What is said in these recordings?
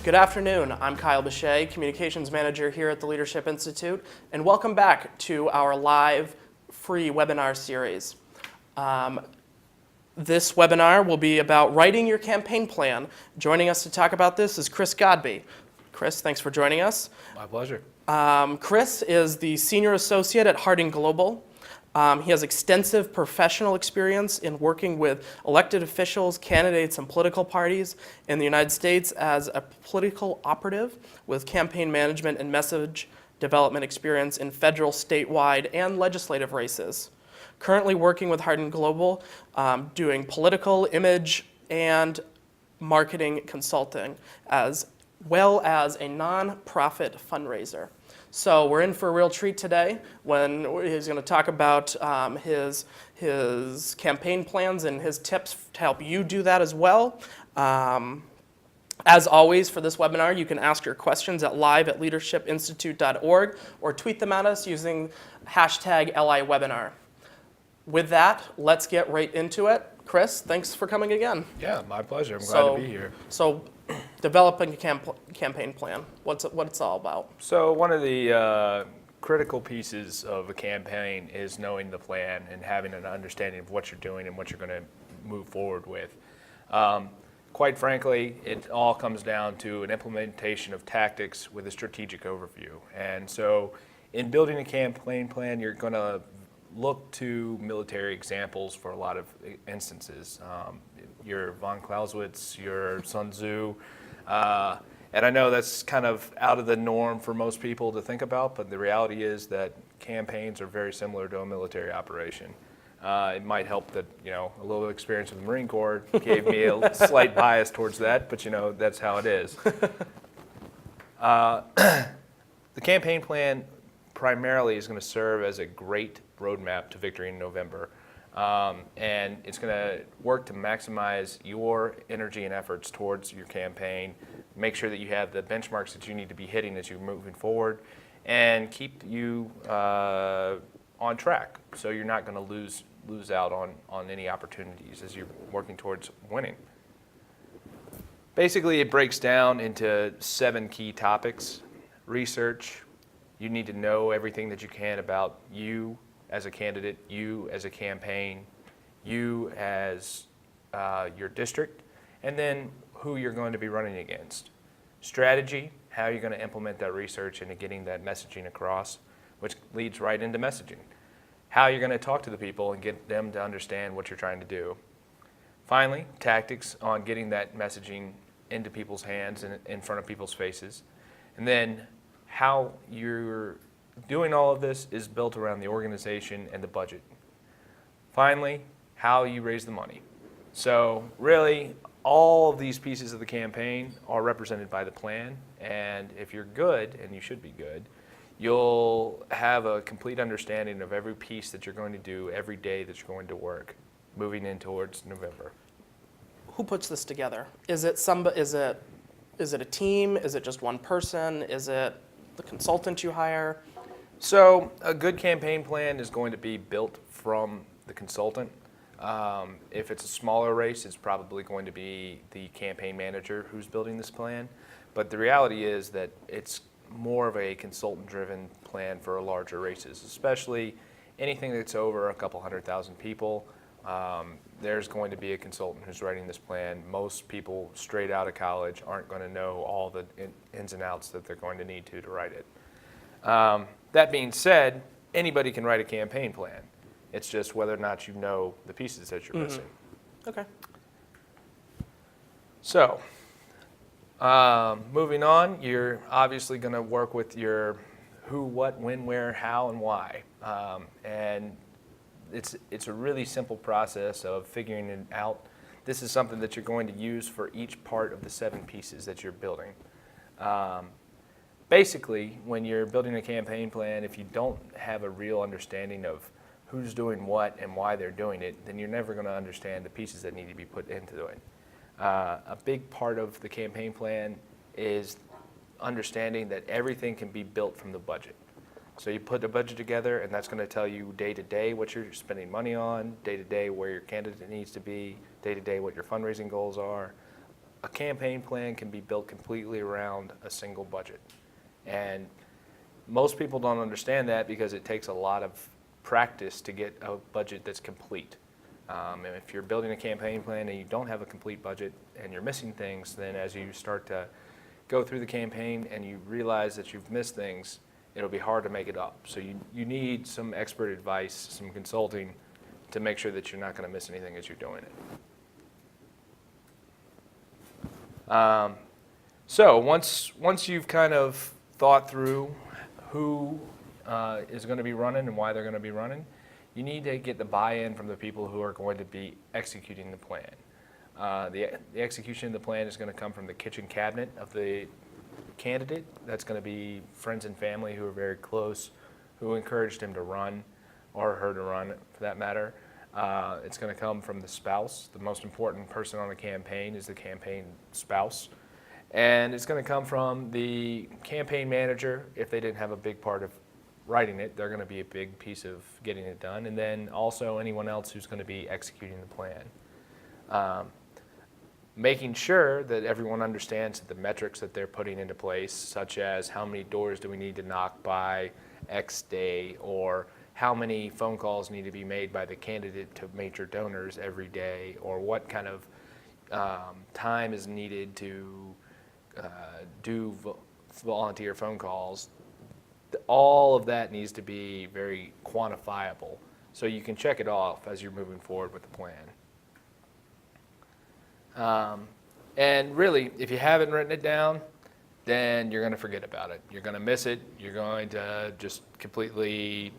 Good afternoon. I'm Kyle Bechet, Communications Manager here at the Leadership Institute, and welcome back to our live free webinar series. This webinar will be about writing your campaign plan. Joining us to talk about this is Chris Godby. Chris, thanks for joining us. My pleasure. Chris is the Senior Associate at Harding Global. He has extensive professional experience in working with elected officials, candidates, and political parties in the United States as a political operative with campaign management and message development experience in federal, statewide, and legislative races. Currently working with Harding Global, doing political, image, and marketing consulting, as well as a nonprofit fundraiser. So we're in for a real treat today when he's going to talk about his campaign plans and his tips to help you do that as well. As always, for this webinar, you can ask your questions at live@leadershipinstitute.org or tweet them at us using hashtag #LIWebinar. With that, let's get right into it. Chris, thanks for coming again. Yeah, my pleasure. I'm glad to be here. So, developing a campaign plan, what it's all about. So one of the critical pieces of a campaign is knowing the plan and having an understanding of what you're doing and what you're going to move forward with. Quite frankly, it all comes down to an implementation of tactics with a strategic overview. And so in building a campaign plan, you're going to look to military examples for a lot of instances. Your von Clausewitz, your Sun Tzu, and I know that's kind of out of the norm for most people to think about, but the reality is that campaigns are very similar to a military operation. It might help that, a little experience with the Marine Corps gave me a slight bias towards that, but that's how it is. The campaign plan primarily is going to serve as a great roadmap to victory in November. And it's going to work to maximize your energy and efforts towards your campaign, make sure that you have the benchmarks that you need to be hitting as you're moving forward, and keep you on track so you're not going to lose out on any opportunities as you're working towards winning. Basically, it breaks down into 7 key topics. Research. You need to know everything that you can about you as a candidate, you as a campaign, you as your district, and then who you're going to be running against. Strategy, how you're going to implement that research into getting that messaging across, which leads right into messaging. How you're going to talk to the people and get them to understand what you're trying to do. Finally, tactics on getting that messaging into people's hands and in front of people's faces. And then how you're doing all of this is built around the organization and the budget. Finally, how you raise the money. So really, all of these pieces of the campaign are represented by the plan, and if you're good, and you should be good, you'll have a complete understanding of every piece that you're going to do every day that you're going to work, moving in towards November. Who puts this together? Is it a team? Is it just one person? Is it the consultant you hire? So a good campaign plan is going to be built from the consultant. If it's a smaller race, it's probably going to be the campaign manager who's building this plan. But the reality is that it's more of a consultant-driven plan for larger races, especially anything that's over a couple 100,000 people. There's going to be a consultant who's writing this plan. Most people straight out of college aren't going to know all the ins and outs that they're going to need to write it. That being said, anybody can write a campaign plan. It's just whether or not you know the pieces that you're missing. Okay. So, moving on, you're obviously going to work with your who, what, when, where, how, and why. And it's a really simple process of figuring it out. This is something that you're going to use for each part of the 7 pieces that you're building. Basically, when you're building a campaign plan, if you don't have a real understanding of who's doing what and why they're doing it, then you're never going to understand the pieces that need to be put into it. A big part of the campaign plan is understanding that everything can be built from the budget. So you put the budget together, and that's going to tell you day to day what you're spending money on, day to day where your candidate needs to be, day to day what your fundraising goals are, a campaign plan can be built completely around a single budget. And most people don't understand that because it takes a lot of practice to get a budget that's complete. And if you're building a campaign plan and you don't have a complete budget and you're missing things, then as you start to go through the campaign and you realize that you've missed things, it'll be hard to make it up. So you need some expert advice, some consulting to make sure that you're not going to miss anything as you're doing it. So once you've kind of thought through who is going to be running and why they're going to be running, you need to get the buy-in from the people who are going to be executing the plan. The execution of the plan is going to come from the kitchen cabinet of the candidate. That's going to be friends and family who are very close, who encouraged him to run, or her to run for that matter. It's going to come from the spouse. The most important person on a campaign is the campaign spouse. And it's going to come from the campaign manager. If they didn't have a big part of writing it, they're going to be a big piece of getting it done. And then also anyone else who's going to be executing the plan. Making sure that everyone understands the metrics that they're putting into place, such as how many doors do we need to knock by X day, or how many phone calls need to be made by the candidate to major donors every day, or what kind of time is needed to do volunteer phone calls. All of that needs to be very quantifiable so you can check it off as you're moving forward with the plan. And really, if you haven't written it down, then you're going to forget about it. You're going to miss it. You're going to just completely,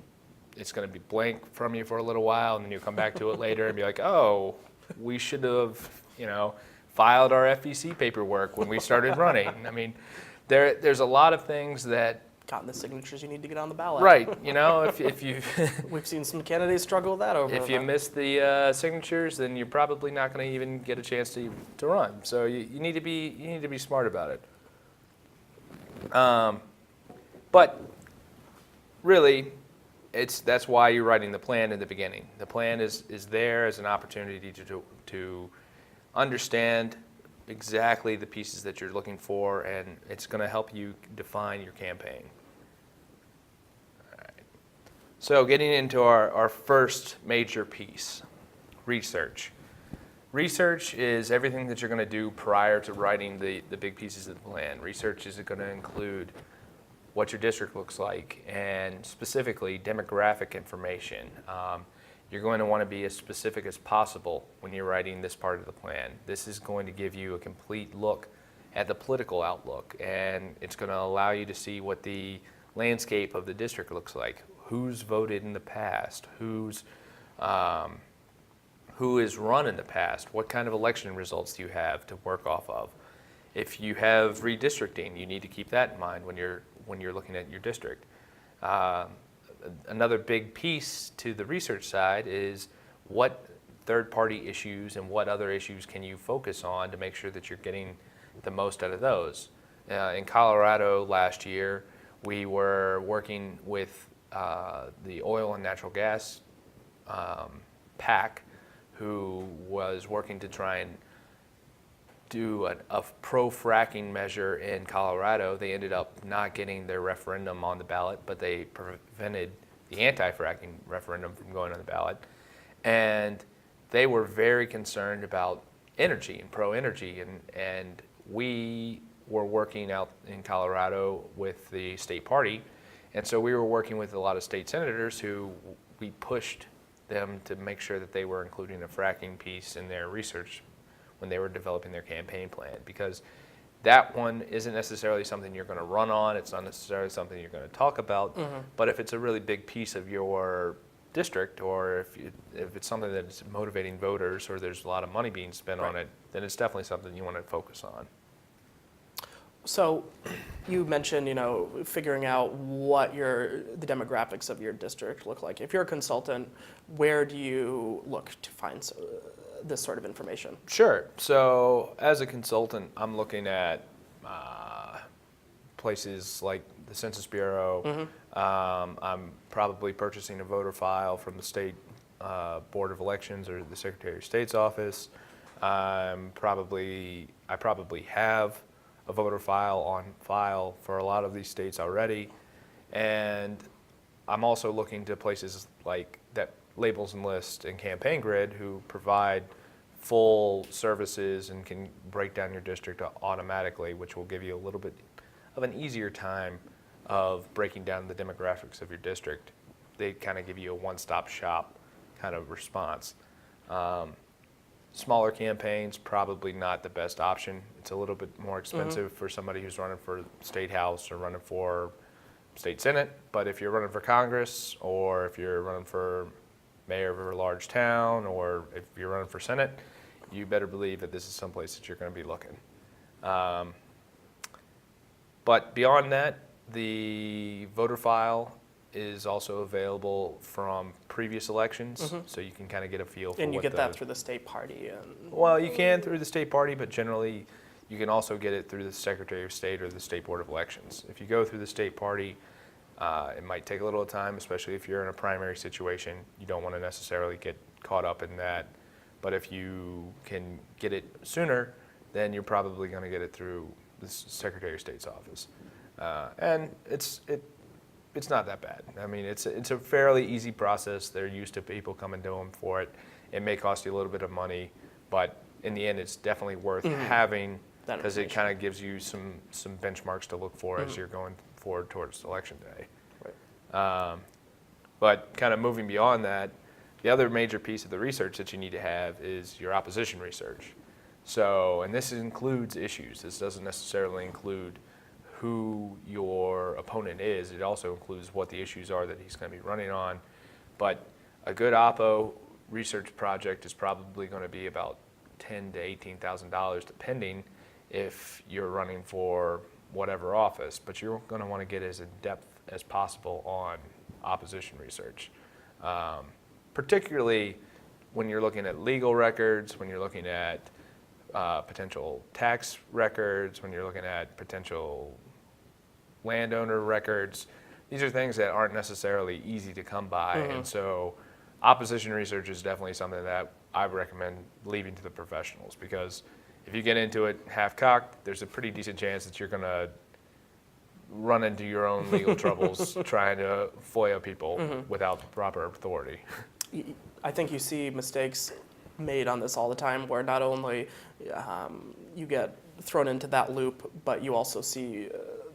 it's going to be blank from you for a little while, and then you'll come back to it later and be like, oh, we should have, filed our FEC paperwork when we started running. I mean, there's a lot of things that, Gotten the signatures you need to get on the ballot. right, if you We've seen some candidates struggle with that over. if you miss the signatures, then you're probably not going to even get a chance to run. So you need to be smart about it. But really, that's why you're writing the plan in the beginning. The plan is there as an opportunity to understand exactly the pieces that you're looking for, and it's going to help you define your campaign. All right. So getting into our first major piece, research. Research is everything that you're going to do prior to writing the big pieces of the plan. Research is going to include what your district looks like, and specifically demographic information. You're going to want to be as specific as possible when you're writing this part of the plan. This is going to give you a complete look at the political outlook, and it's going to allow you to see what the landscape of the district looks like. Who's voted in the past? Who has run in the past? What kind of election results do you have to work off of? If you have redistricting, you need to keep that in mind when you're looking at your district. Another big piece to the research side is what third-party issues and what other issues can you focus on to make sure that you're getting the most out of those. In Colorado last year, we were working with the oil and natural gas PAC, who was working to try and do a pro-fracking measure in Colorado. They ended up not getting their referendum on the ballot, but they prevented the anti-fracking referendum from going on the ballot. And they were very concerned about energy and pro-energy, and we were working out in Colorado with the state party, and so we were working with a lot of state senators who we pushed them to make sure that they were including a fracking piece in their research when they were developing their campaign plan, because that one isn't necessarily something you're going to run on. It's not necessarily something you're going to talk about. Mm-hmm. But if it's a really big piece of your district, or if it's something that's motivating voters, or there's a lot of money being spent on it, then it's definitely something you want to focus on. So you mentioned, figuring out what the demographics of your district look like. If you're a consultant, where do you look to find this sort of information? Sure. So as a consultant, I'm looking at places like the Census Bureau. Mm-hmm. I'm probably purchasing a voter file from the state Board of Elections or the Secretary of State's office. I I probably have a voter file on file for a lot of these states already. And I'm also looking to places like that Labels and List and Campaign Grid, who provide full services and can break down your district automatically, which will give you a little bit of an easier time of breaking down the demographics of your district. They kind of give you a one-stop shop kind of response. Smaller campaigns, probably not the best option. It's a little bit more expensive for somebody who's running for state house or running for state senate. But if you're running for Congress, or if you're running for mayor of a large town, or if you're running for senate, you better believe that this is someplace that you're going to be looking. But beyond that, the voter file is also available from previous elections, so you can kind of get a feel for And you what get that through the state party. And Well, you can through the state party, but generally you can also get it through the Secretary of State or the State Board of Elections. If you go through the state party, it might take a little time, especially if you're in a primary situation. You don't want to necessarily get caught up in that. But if you can get it sooner, then you're probably going to get it through the Secretary of State's office. And it's not that bad. I mean, it's a fairly easy process. They're used to people coming to them for it. It may cost you a little bit of money, but in the end, it's definitely worth having, That because it information. kind of gives you some benchmarks to look for as you're going forward towards election day. Right. But kind of moving beyond that, the other major piece of the research that you need to have is your opposition research. So, and this includes issues. This doesn't necessarily include who your opponent is. It also includes what the issues are that he's going to be running on. But a good Oppo research project is probably going to be about $10,000 to $18,000, depending if you're running for whatever office. But you're going to want to get as in depth as possible on opposition research, particularly when you're looking at legal records, when you're looking at potential tax records, when you're looking at potential landowner records. These are things that aren't necessarily easy to come by, and so opposition research is definitely something that I recommend leaving to the professionals, because if you get into it half-cocked, there's a pretty decent chance that you're going to run into your own legal troubles trying to FOIA people without the proper authority. I think you see mistakes made on this all the time, where not only you get thrown into that loop, but you also see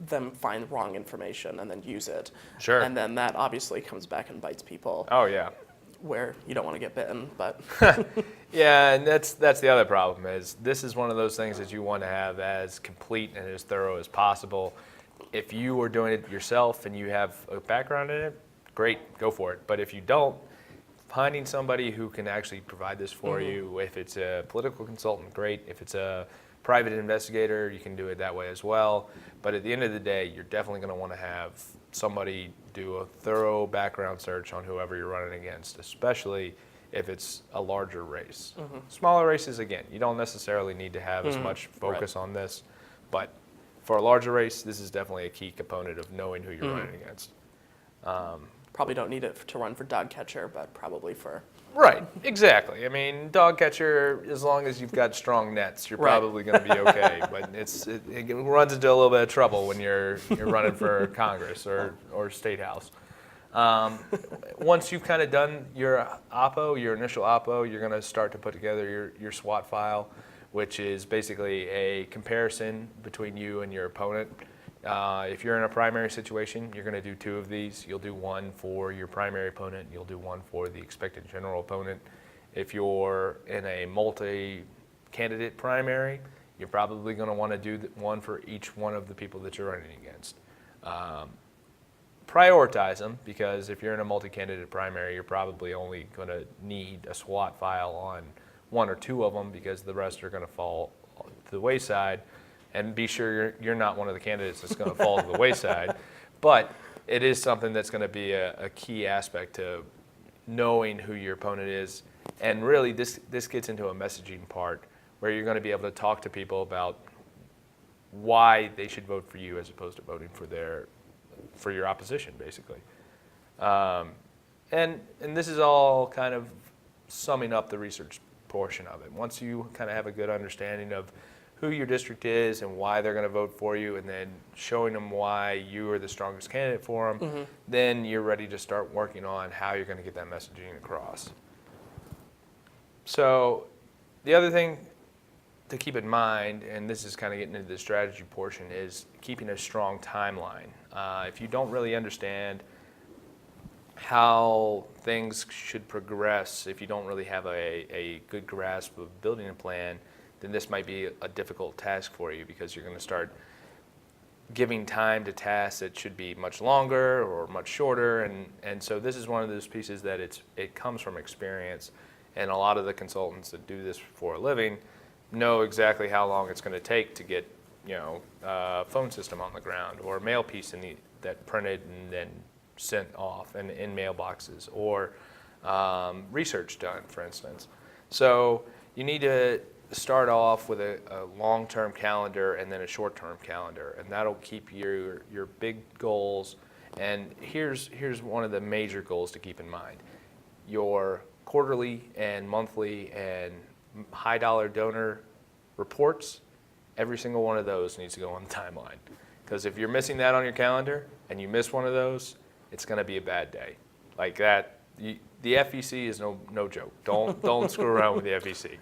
them find wrong information and then use it. Sure. And then that obviously comes back and bites people, Oh, yeah. where you don't want to get bitten, but Yeah, and that's the other problem, is this is one of those things that you want to have as complete and as thorough as possible. If you are doing it yourself and you have a background in it, great, go for it. But if you don't, finding somebody who can actually provide this for you, if it's a political consultant, great. If it's a private investigator, you can do it that way as well. But at the end of the day, you're definitely going to want to have somebody do a thorough background search on whoever you're running against, especially if it's a larger race. Smaller races, again, you don't necessarily need to have as much focus on this, but for a larger race, this is definitely a key component of knowing who you're running against. probably don't need it to run for dog catcher, but probably for Right, exactly. I mean, dog catcher, as long as you've got strong nets, you're Right. probably going to be okay. But it runs into a little bit of trouble when you're running for Congress or state house. Once you've kind of done your Oppo, your initial Oppo, you're going to start to put together your SWOT file, which is basically a comparison between you and your opponent. If you're in a primary situation, you're going to do 2 of these. You'll do one for your primary opponent. You'll do one for the expected general opponent. If you're in a multi-candidate primary, you're probably going to want to do one for each one of the people that you're running against. Prioritize them, because if you're in a multi-candidate primary, you're probably only going to need a SWOT file on 1 or 2 of them, because the rest are going to fall to the wayside. And be sure you're not one of the candidates that's going to fall to the wayside. But it is something that's going to be a key aspect to knowing who your opponent is. And really, this gets into a messaging part where you're going to be able to talk to people about why they should vote for you as opposed to voting for your opposition, basically. And this is all kind of summing up the research portion of it. Once you kind of have a good understanding of who your district is and why they're going to vote for you, and then showing them why you are the strongest candidate for them, then you're ready to start working on how you're going to get that messaging across. So the other thing to keep in mind, and this is kind of getting into the strategy portion, is keeping a strong timeline. If you don't really understand how things should progress, if you don't really have a good grasp of building a plan, then this might be a difficult task for you, because you're going to start giving time to tasks that should be much longer or much shorter. And so this is one of those pieces that it comes from experience. And a lot of the consultants that do this for a living know exactly how long it's going to take to get, a phone system on the ground, or a mail piece that printed and then sent off and in mailboxes, or research done, for instance. So you need to start off with a long-term calendar and then a short-term calendar, and that'll keep your big goals. And here's one of the major goals to keep in mind: your quarterly and monthly and high dollar donor reports. Every single one of those needs to go on the timeline, because if you're missing that on your calendar and you miss one of those, it's going to be a bad day. Like that, the FEC is no joke. Don't screw around with the FEC.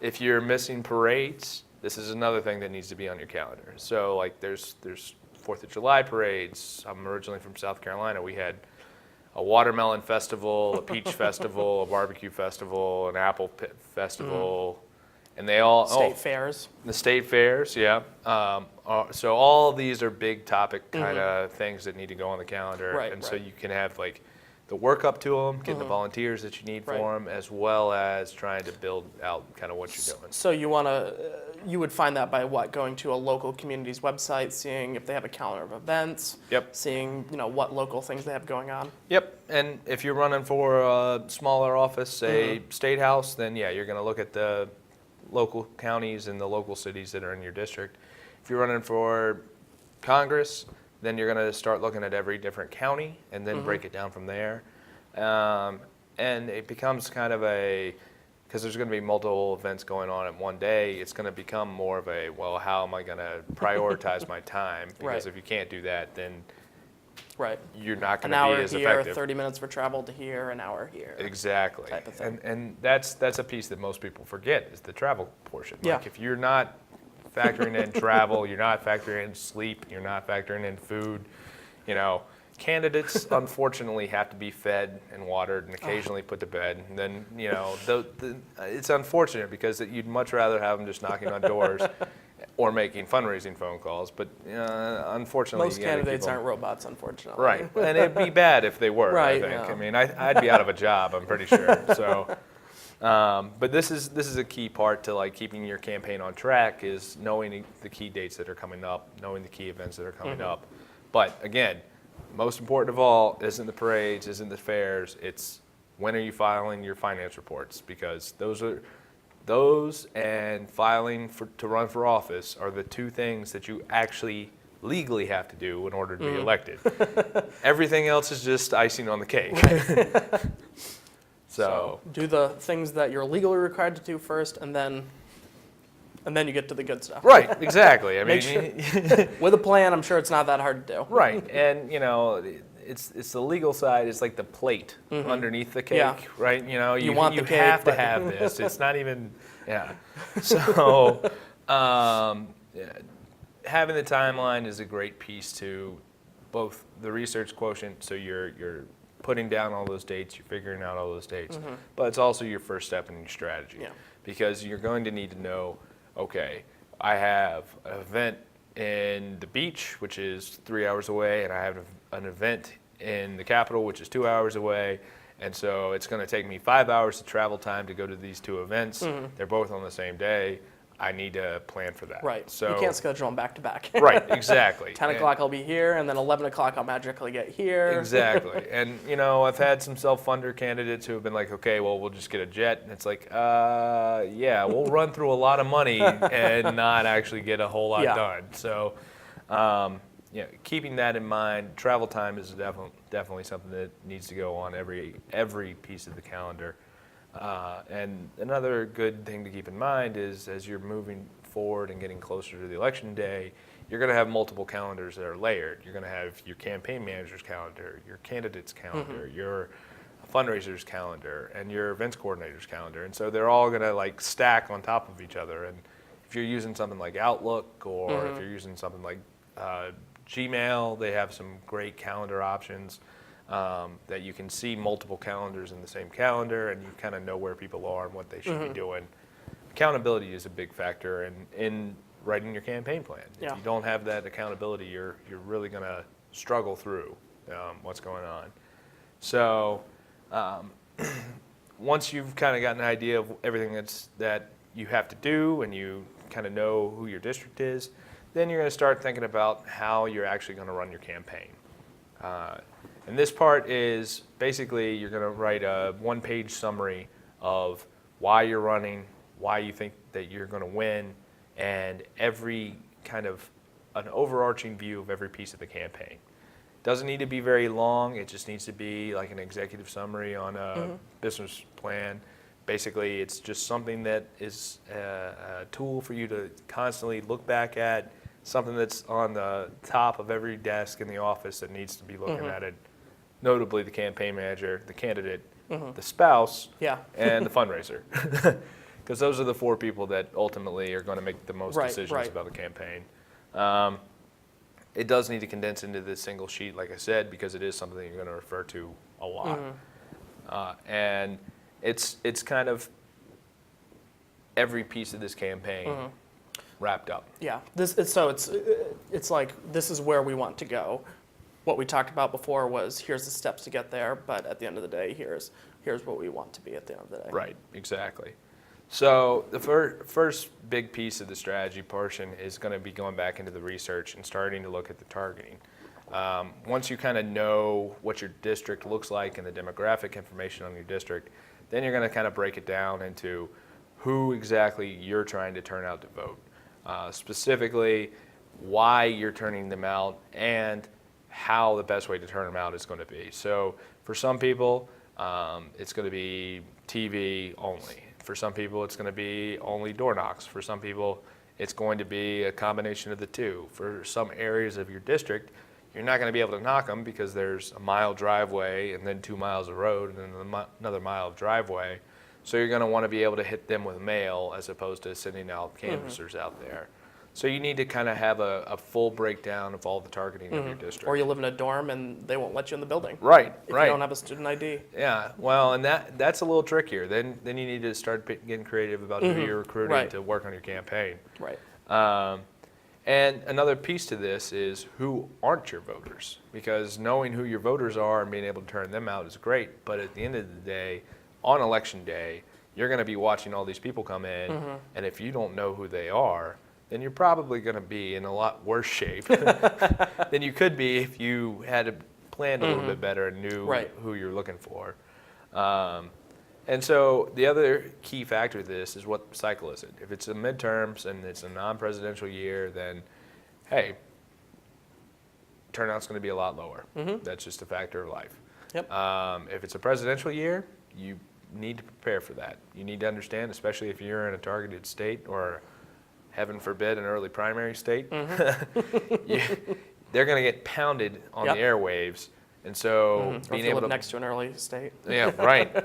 If you're missing parades, this is another thing that needs to be on your calendar. So like there's 4th of July parades. I'm originally from South Carolina. We had a watermelon festival, a peach festival, a barbecue festival, an apple festival, and they all State fairs. The state fairs, yeah. So all of these are big topic kind of things that need to go on the calendar, Right, and so right. you can have like the work up to them, getting the volunteers that you need Right. for them, as well as trying to build out kind of what you're doing. So you would find that by what? Going to a local community's website, seeing if they have a calendar of events. Yep. Seeing, what local things they have going on. Yep, and if you're running for a smaller office, say State House, then yeah, you're going to look at the local counties and the local cities that are in your district. If you're running for Congress, then you're going to start looking at every different county and then break it down from there. And it becomes kind of because there's going to be multiple events going on in one day, it's going to become more of well, how am I going to prioritize my time? Because Right. if you can't do that, then Right. you're not going An to be hour as here, effective. 30 minutes for travel to here, an hour here. Exactly. Type of thing. And that's a piece that most people forget, is the travel portion. Yeah. Like if you're not factoring in travel, you're not factoring in sleep, you're not factoring in food, candidates unfortunately have to be fed and watered and occasionally put to bed. And then, it's unfortunate, because you'd much rather have them just knocking on doors or making fundraising phone calls. But unfortunately, Most you gotta keep candidates them- aren't robots, unfortunately. Right, and it'd be bad if they were. Right, I think. yeah. I mean, I'd be out of a job, I'm pretty sure. So, but this is a key part to like keeping your campaign on track, is knowing the key dates that are coming up, knowing the key events that are coming up. But again, most important of all isn't the parades, isn't the fairs. It's when are you filing your finance reports, because those and filing to run for office are the two things that you actually legally have to do in order to be elected. Everything else is just icing on the cake. So do the things that you're legally required to do first, and then you get to the good stuff. right, exactly. I mean, Make sure- With a plan, I'm sure it's not that hard to do. right, and it's the legal side. It's like the plate underneath the cake, Yeah. right? You want the you cake, have to but- have this. It's not even, yeah. So having the timeline is a great piece to both the research quotient. So you're putting down all those dates, you're figuring out all those dates, but it's also your first step in your strategy, Yeah. because you're going to need to know, okay, I have an event in the beach, which is 3 hours away, and I have an event in the Capitol, which is 2 hours away. And so it's going to take me 5 hours of travel time to go to these two events. They're both on the same day. I need to plan for that. Right. So you can't schedule them back to back. right, exactly. 10 o'clock I'll be here, and then 11 o'clock I'll magically get here. Exactly. And, I've had some self-funder candidates who have been like, okay, well, we'll just get a jet. And it's like, yeah, we'll run through a lot of money and not actually get a whole lot Yeah. done. So, keeping that in mind, travel time is definitely something that needs to go on every piece of the calendar. And another good thing to keep in mind is as you're moving forward and getting closer to the election day, you're going to have multiple calendars that are layered. You're going to have your campaign manager's calendar, your candidate's calendar, your fundraiser's calendar, and your events coordinator's calendar. And so they're all going to like stack on top of each other. And if you're using something like Outlook or if you're using something like Gmail, they have some great calendar options that you can see multiple calendars in the same calendar, and you kind of know where people are and what they should be doing. Accountability is a big factor in writing your campaign plan. Yeah. If you don't have that accountability, you're really going to struggle through what's going on. So once you've kind of got an idea of everything that you have to do and you kind of know who your district is, then you're going to start thinking about how you're actually going to run your campaign. And this part is basically you're going to write a one-page summary of why you're running, why you think that you're going to win, and every kind of an overarching view of every piece of the campaign. Doesn't need to be very long. It just needs to be like an executive summary on a business plan. Basically, it's just something that is a tool for you to constantly look back at, something that's on the top of every desk in the office that needs to be looking at it, notably the campaign manager, the candidate, the spouse, and the fundraiser. Because those are the four people that ultimately are going to make the most decisions about the campaign. It does need to condense into this single sheet, like I said, because it is something that you're going to refer to a lot. And it's kind of every piece of this campaign wrapped up. Yeah. It's like this is where we want to go. What we talked about before was here's the steps to get there, but at the end of the day, here's what we want to be at the end of the day. Right. Exactly. So the first big piece of the strategy portion is going to be going back into the research and starting to look at the targeting. Once you kind of know what your district looks like and the demographic information on your district, then you're going to kind of break it down into who exactly you're trying to turn out to vote. Specifically, why you're turning them out and how the best way to turn them out is going to be. So for some people, it's going to be TV only. For some people, it's going to be only door knocks. For some people, it's going to be a combination of the two. For some areas of your district, you're not going to be able to knock them because there's a mile driveway and then 2 miles of road and then another mile of driveway. So you're going to want to be able to hit them with mail as opposed to sending out canvassers out there. So you need to kind of have a full breakdown of all the targeting of your district. Or you live in a dorm and they won't let you in the building. Right, if you don't have a student ID. Yeah, well, and that's a little trickier. Then you need to start getting creative about who you're recruiting to work on your campaign. Right. And another piece to this is who aren't your voters, because knowing who your voters are and being able to turn them out is great. But at the end of the day, on election day, you're going to be watching all these people come in, and if you don't know who they are, then you're probably going to be in a lot worse shape than you could be if you had planned a little bit better and knew who you're looking for. And so the other key factor to this is what cycle is it? If it's a midterms and it's a non-presidential year, then, hey, turnout's going to be a lot lower. That's just a factor of life. Yep. If it's a presidential year, you need to prepare for that. You need to understand, especially if you're in a targeted state or, heaven forbid, an early primary state, they're going to get pounded on the airwaves. And so being able to live next to an early state. Yeah, right.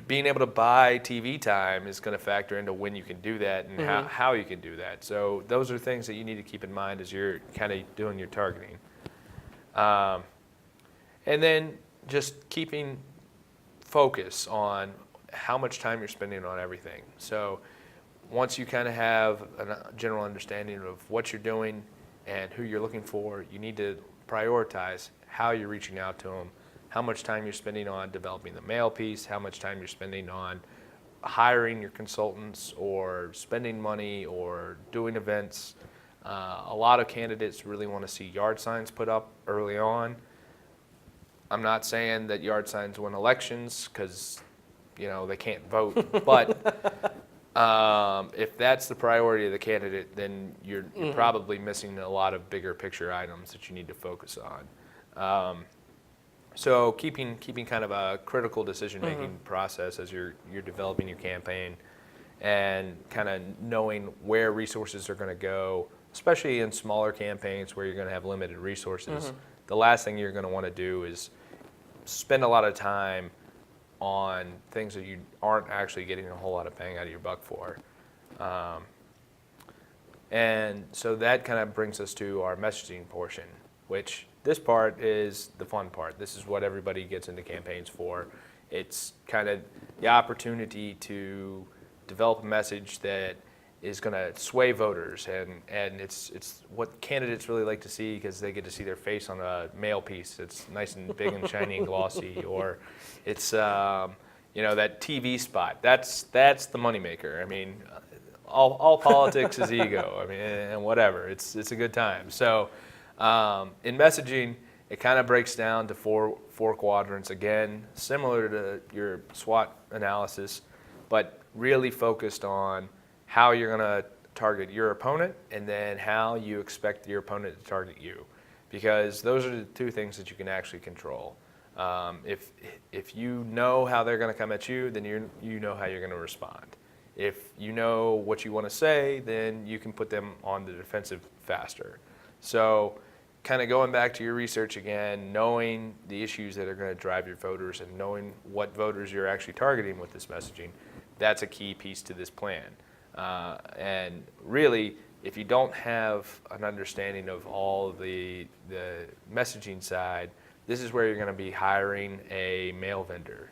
Being able to buy TV time is going to factor into when you can do that and how you can do that. So those are things that you need to keep in mind as you're kind of doing your targeting. And then just keeping focus on how much time you're spending on everything. So once you kind of have a general understanding of what you're doing and who you're looking for, you need to prioritize how you're reaching out to them, how much time you're spending on developing the mail piece, how much time you're spending on hiring your consultants or spending money or doing events. A lot of candidates really want to see yard signs put up early on. I'm not saying that yard signs win elections because, they can't vote, but if that's the priority of the candidate, then you're probably missing a lot of bigger picture items that you need to focus on. So keeping kind of a critical decision-making process as you're developing your campaign, and kind of knowing where resources are going to go, especially in smaller campaigns where you're going to have limited resources. The last thing you're going to want to do is spend a lot of time on things that you aren't actually getting a whole lot of bang out of your buck for. And so that kind of brings us to our messaging portion, which this part is the fun part. This is what everybody gets into campaigns for. It's kind of the opportunity to develop a message that is going to sway voters, and it's what candidates really like to see, because they get to see their face on a mail piece. It's nice and big and shiny and glossy, or it's that TV spot. That's the moneymaker. I mean, all politics is ego. I mean, and whatever. It's a good time. So in messaging, it kind of breaks down to four quadrants, again, similar to your SWOT analysis, but really focused on how you're going to target your opponent, and then how you expect your opponent to target you, because those are the two things that you can actually control. If you know how they're going to come at you, then you know how you're going to respond. If you know what you want to say, then you can put them on the defensive faster. So kind of going back to your research again, knowing the issues that are going to drive your voters, and knowing what voters you're actually targeting with this messaging, that's a key piece to this plan. And really, if you don't have an understanding of all the messaging side, this is where you're going to be hiring a mail vendor.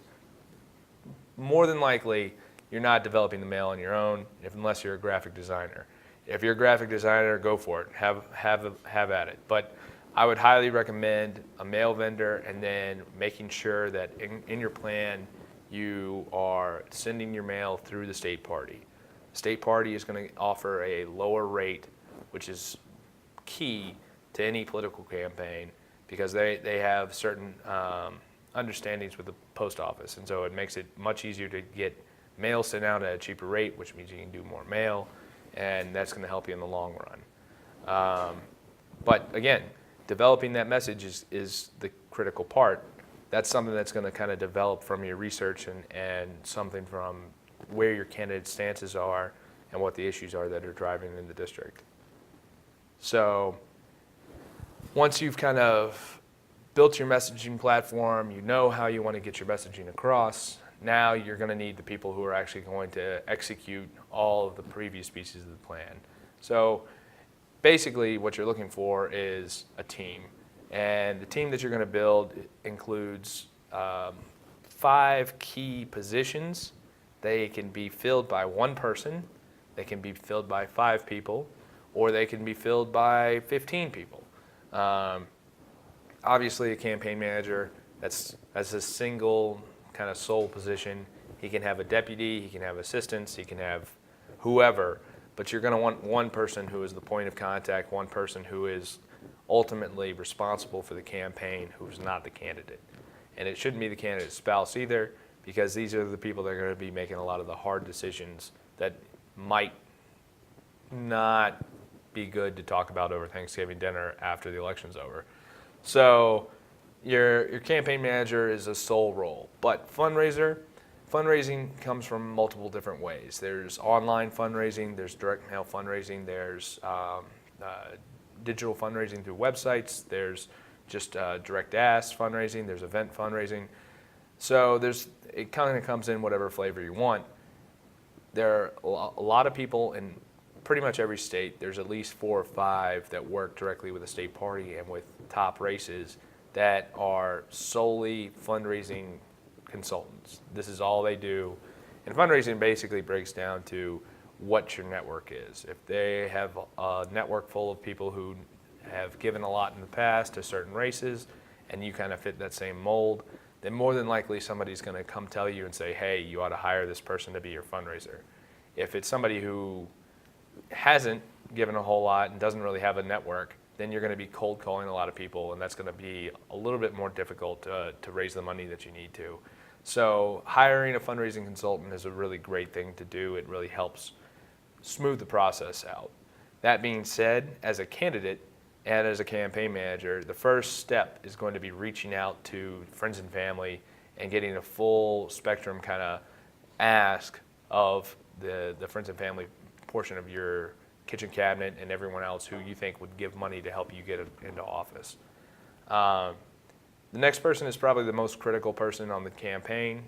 More than likely, you're not developing the mail on your own, unless you're a graphic designer. If you're a graphic designer, go for it. Have at it. But I would highly recommend a mail vendor, and then making sure that in your plan you are sending your mail through the state party. The state party is going to offer a lower rate, which is key to any political campaign, because they have certain understandings with the post office, and so it makes it much easier to get mail sent out at a cheaper rate, which means you can do more mail, and that's going to help you in the long run. But again, developing that message is the critical part. That's something that's going to kind of develop from your research, and something from where your candidate stances are and what the issues are that are driving in the district. So once you've kind of built your messaging platform, you know how you want to get your messaging across, now you're going to need the people who are actually going to execute all of the previous pieces of the plan. So basically what you're looking for is a team. And the team that you're going to build includes 5 key positions. They can be filled by one person, they can be filled by 5 people, or they can be filled by 15 people. Obviously, a campaign manager, that's a single kind of sole position. He can have a deputy, he can have assistants, he can have whoever, but you're going to want one person who is the point of contact, one person who is ultimately responsible for the campaign, who's not the candidate. And it shouldn't be the candidate's spouse either, because these are the people that are going to be making a lot of the hard decisions that might not be good to talk about over Thanksgiving dinner after the election's over. So your campaign manager is a sole role. But fundraising comes from multiple different ways. There's online fundraising, there's direct mail fundraising, there's digital fundraising through websites, there's just direct ask fundraising, there's event fundraising. So it kind of comes in whatever flavor you want. There are a lot of people in pretty much every state. There's at least 4 or 5 that work directly with the state party and with top races that are solely fundraising consultants. This is all they do. And fundraising basically breaks down to what your network is. If they have a network full of people who have given a lot in the past to certain races, and you kind of fit that same mold, then more than likely somebody's going to come tell you and say, hey, you ought to hire this person to be your fundraiser. If it's somebody who hasn't given a whole lot and doesn't really have a network, then you're going to be cold calling a lot of people, and that's going to be a little bit more difficult to raise the money that you need to. So hiring a fundraising consultant is a really great thing to do. It really helps smooth the process out. That being said, as a candidate, and as a campaign manager, the first step is going to be reaching out to friends and family and getting a full spectrum kind of ask of the friends and family portion of your kitchen cabinet and everyone else who you think would give money to help you get into office. The next person is probably the most critical person on the campaign,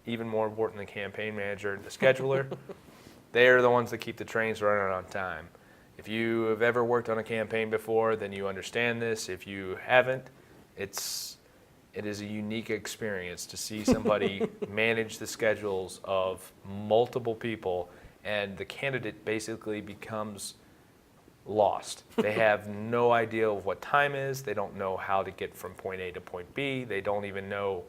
even more important than the campaign manager, the scheduler. They are the ones that keep the trains running on time. If you have ever worked on a campaign before, then you understand this. If you haven't, it is a unique experience to see somebody manage the schedules of multiple people, and the candidate basically becomes lost. They have no idea of what time is. They don't know how to get from point A to point B. They don't even know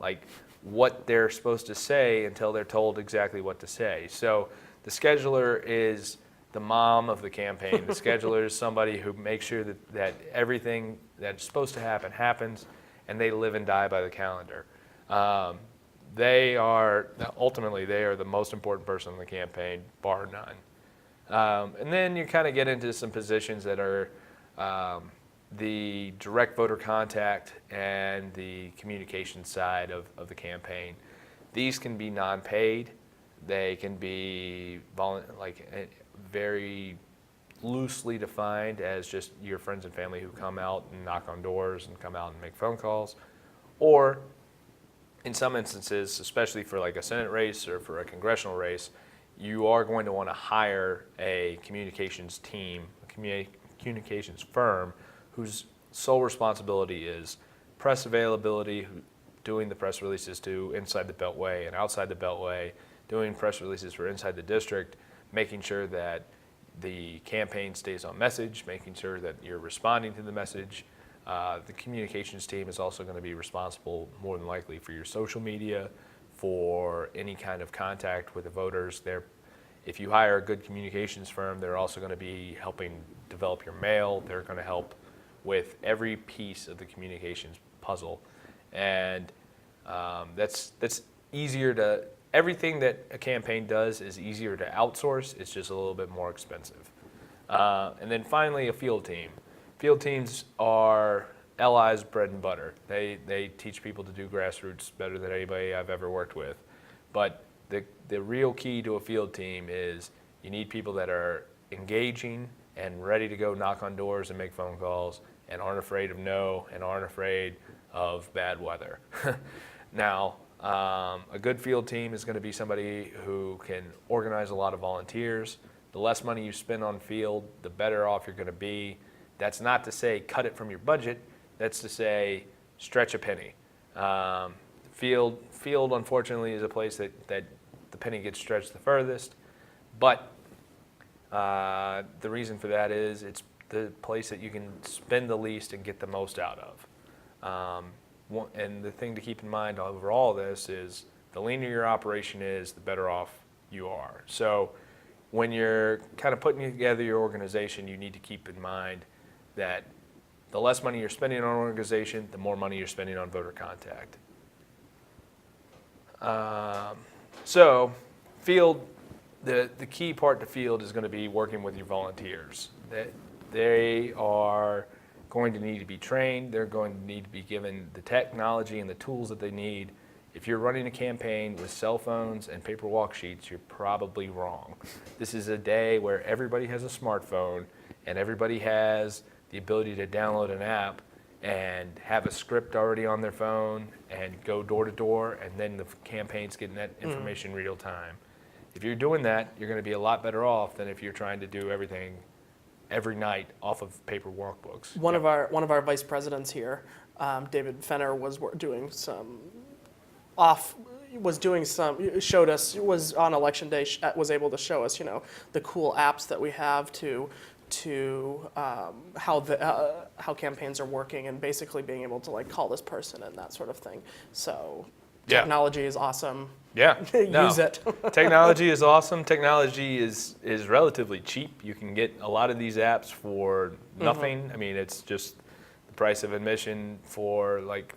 like what they're supposed to say until they're told exactly what to say. So the scheduler is the mom of the campaign. The scheduler is somebody who makes sure that everything that's supposed to happen happens, and they live and die by the calendar. Ultimately, they are the most important person in the campaign, bar none. And then you kind of get into some positions that are the direct voter contact and the communication side of the campaign. These can be non-paid. They can be very loosely defined as just your friends and family who come out and knock on doors and come out and make phone calls. Or in some instances, especially for like a Senate race or for a congressional race, you are going to want to hire a communications team, a communications firm whose sole responsibility is press availability, doing the press releases to inside the Beltway and outside the Beltway, doing press releases for inside the district, making sure that the campaign stays on message, making sure that you're responding to the message. The communications team is also going to be responsible, more than likely, for your social media, for any kind of contact with the voters. If you hire a good communications firm, they're also going to be helping develop your mail. They're going to help with every piece of the communications puzzle. And that's easier to, everything that a campaign does is easier to outsource. It's just a little bit more expensive. And then finally, a field team. Field teams are LI's bread and butter. They teach people to do grassroots better than anybody I've ever worked with. But the real key to a field team is you need people that are engaging and ready to go knock on doors and make phone calls and aren't afraid of no and aren't afraid of bad weather. Now, a good field team is going to be somebody who can organize a lot of volunteers. The less money you spend on field, the better off you're going to be. That's not to say cut it from your budget. That's to say stretch a penny. Field, unfortunately, is a place that the penny gets stretched the furthest. But the reason for that is it's the place that you can spend the least and get the most out of. And the thing to keep in mind over all this is the leaner your operation is, the better off you are. So when you're kind of putting together your organization, you need to keep in mind that the less money you're spending on an organization, the more money you're spending on voter contact. So field, the key part to field is going to be working with your volunteers. They are going to need to be trained. They're going to need to be given the technology and the tools that they need. If you're running a campaign with cell phones and paper walk sheets, you're probably wrong. This is a day where everybody has a smartphone and everybody has the ability to download an app and have a script already on their phone and go door to door, and then the campaign's getting that information real time. If you're doing that, you're going to be a lot better off than if you're trying to do everything every night off of paper walkbooks. One of our vice presidents here, David Fenner, was on election day, was able to show us, the cool apps that we have to how campaigns are working, and basically being able to like call this person and that sort of thing. So technology is awesome. Yeah, Use it. Technology is awesome. Technology is relatively cheap. You can get a lot of these apps for nothing. I mean, it's just the price of admission for like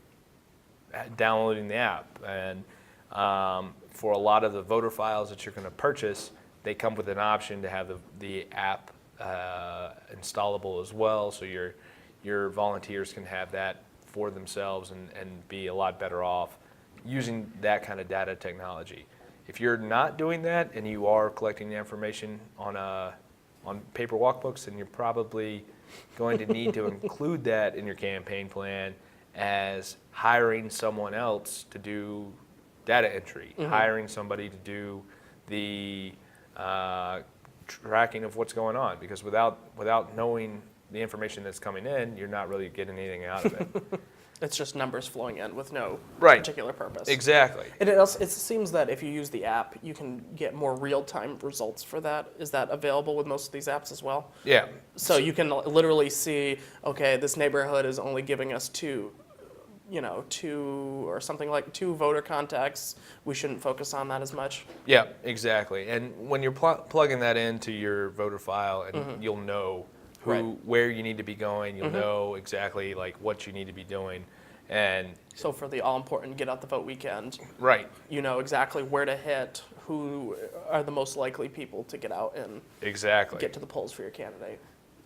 downloading the app. And for a lot of the voter files that you're going to purchase, they come with an option to have the app installable as well, so your volunteers can have that for themselves and be a lot better off using that kind of data technology. If you're not doing that and you are collecting the information on paper walkbooks, then you're probably going to need to include that in your campaign plan as hiring someone else to do data entry, hiring somebody to do the tracking of what's going on, because without knowing the information that's coming in, you're not really getting anything out of it. It's just numbers flowing in with no Right. particular purpose. Exactly. And it seems that if you use the app, you can get more real-time results for that. Is that available with most of these apps as well? Yeah. So you can literally see, okay, this neighborhood is only giving us two or something like two voter contacts. We shouldn't focus on that as much. Yeah, exactly. And when you're plugging that into your voter file, and you'll know Right. where you need to be going, you'll know exactly like what you need to be doing, and So for the all-important get out the vote weekend, right, you know exactly where to hit, who are the most likely people to get out and exactly. get to the polls for your candidate.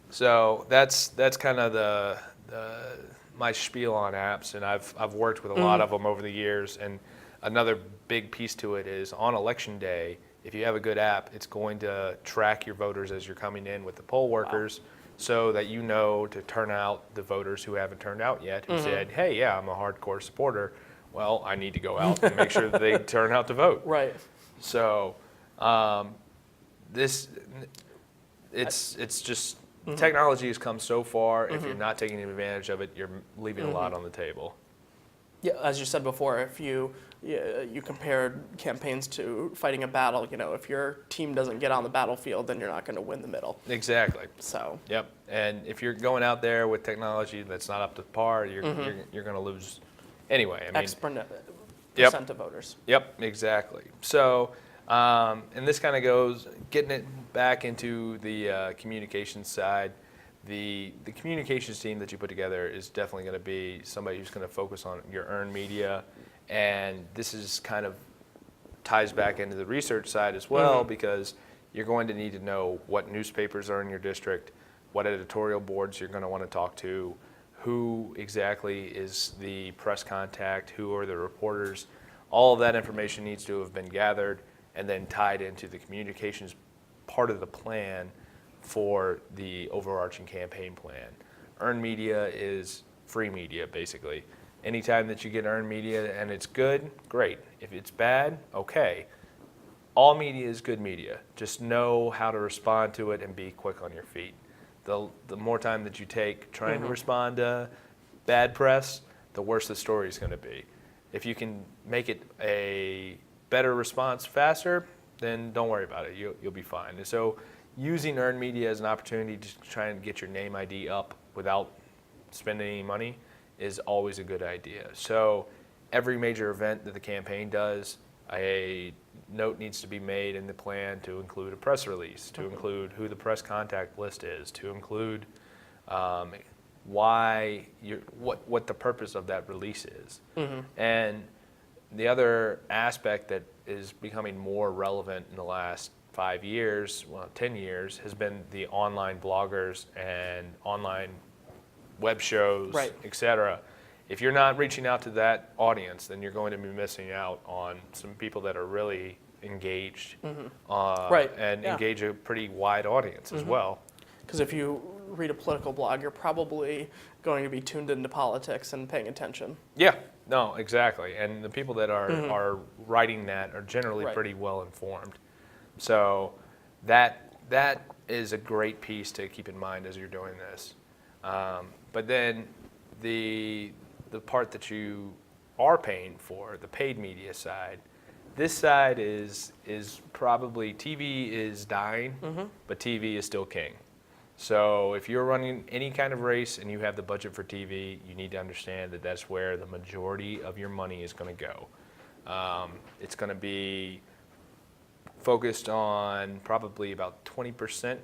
So that's kind of the my spiel on apps, and I've worked with a lot of them over the years. And another big piece to it is on election day, if you have a good app, it's going to track your voters as you're coming in with the poll workers, so that you know to turn out the voters who haven't turned out yet, who said, hey, yeah, I'm a hardcore supporter. Well, I need to go out and make sure that they turn out to vote. Right. So it's just technology has come so far. If you're not taking advantage of it, you're leaving a lot on the table. Yeah, as you said before, if you compared campaigns to fighting a battle, if your team doesn't get on the battlefield, then you're not going to win the middle. Exactly. So. Yep. And if you're going out there with technology that's not up to par, you're going to lose anyway. I mean, Percent of voters. Yep, exactly. So, and this kind of goes, getting it back into the communications side. The communications team that you put together is definitely going to be somebody who's going to focus on your earned media, and this is kind of ties back into the research side as well, because you're going to need to know what newspapers are in your district, what editorial boards you're going to want to talk to, who exactly is the press contact, who are the reporters. All of that information needs to have been gathered and then tied into the communications part of the plan for the overarching campaign plan. Earned media is free media, basically. Anytime that you get earned media and it's good, great. If it's bad, okay. All media is good media. Just know how to respond to it and be quick on your feet. The more time that you take trying to respond to bad press, the worse the story is going to be. If you can make it a better response faster, then don't worry about it. You'll be fine. And so using earned media as an opportunity to try and get your name ID up without spending any money is always a good idea. So every major event that the campaign does, a note needs to be made in the plan to include a press release, to include who the press contact list is, to include what the purpose of that release is. And the other aspect that is becoming more relevant in the last 5 years, 10 years, has been the online bloggers and online web shows, Right. et cetera. If you're not reaching out to that audience, then you're going to be missing out on some people that are really engaged Right. and Yeah. engage a pretty wide audience as well. Because if you read a political blog, you're probably going to be tuned into politics and paying attention. Yeah, no, exactly. And the people that are writing that are generally Right. pretty well informed. So that is a great piece to keep in mind as you're doing this. But then the part that you are paying for, the paid media side, this side is probably, TV is dying, but TV is still king. So if you're running any kind of race and you have the budget for TV, you need to understand that that's where the majority of your money is going to go. It's going to be focused on probably about 20%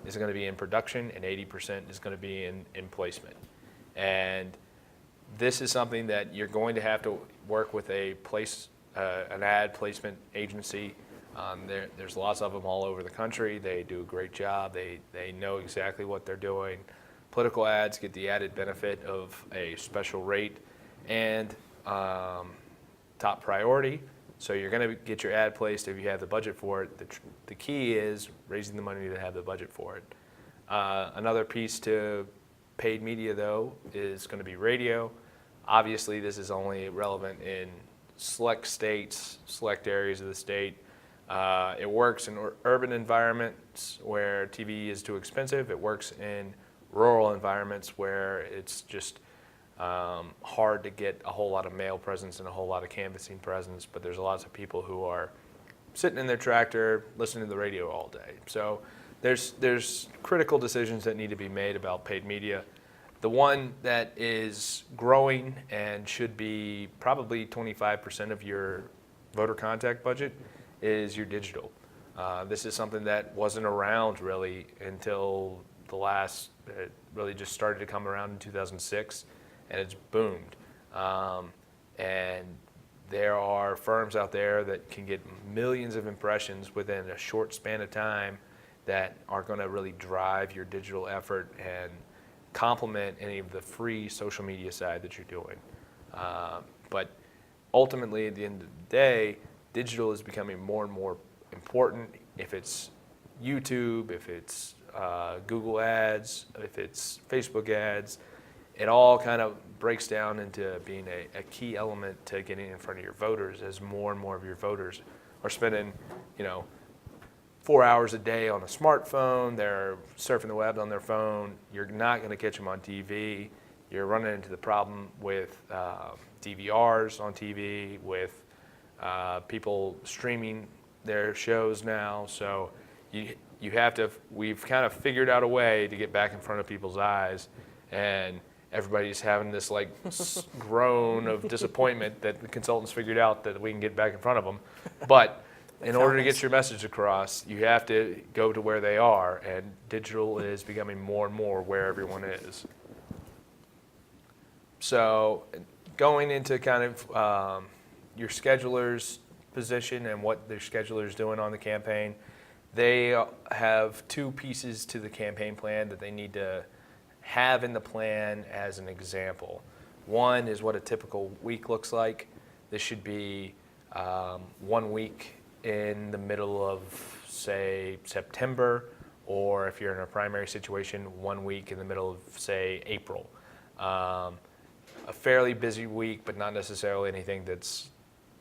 is going to be in production and 80% is going to be in placement. And this is something that you're going to have to work with an ad placement agency There's lots of them all over the country. They do a great job. They know exactly what they're doing. Political ads get the added benefit of a special rate and top priority. So you're going to get your ad placed if you have the budget for it. The key is raising the money to have the budget for it. Another piece to paid media, though, is going to be radio. Obviously, this is only relevant in select states, select areas of the state. It works in urban environments where TV is too expensive. It works in rural environments where it's just hard to get a whole lot of mail presence and a whole lot of canvassing presence, but there's lots of people who are sitting in their tractor listening to the radio all day. So there's critical decisions that need to be made about paid media. The one that is growing and should be probably 25% of your voter contact budget is your digital. This is something that wasn't around really until it really just started to come around in 2006, and it's boomed. And there are firms out there that can get millions of impressions within a short span of time that are going to really drive your digital effort and complement any of the free social media side that you're doing. But ultimately, at the end of the day, digital is becoming more and more important. If it's YouTube, if it's Google ads, if it's Facebook ads, it all kind of breaks down into being a key element to getting in front of your voters, as more and more of your voters are spending, 4 hours a day on a smartphone. They're surfing the web on their phone. You're not going to catch them on TV. You're running into the problem with DVRs on TV, with people streaming their shows now. So you have to. We've kind of figured out a way to get back in front of people's eyes, and everybody's having this groan of disappointment that the consultants figured out that we can get back in front of them. But in order to get your message across, you have to go to where they are, and digital is becoming more and more where everyone is. So going into kind of your scheduler's position and what their scheduler is doing on the campaign, they have two pieces to the campaign plan that they need to have in the plan as an example. One is what a typical week looks like. This should be 1 week in the middle of, say, September, or if you're in a primary situation, 1 week in the middle of, say, April. A fairly busy week, but not necessarily anything that's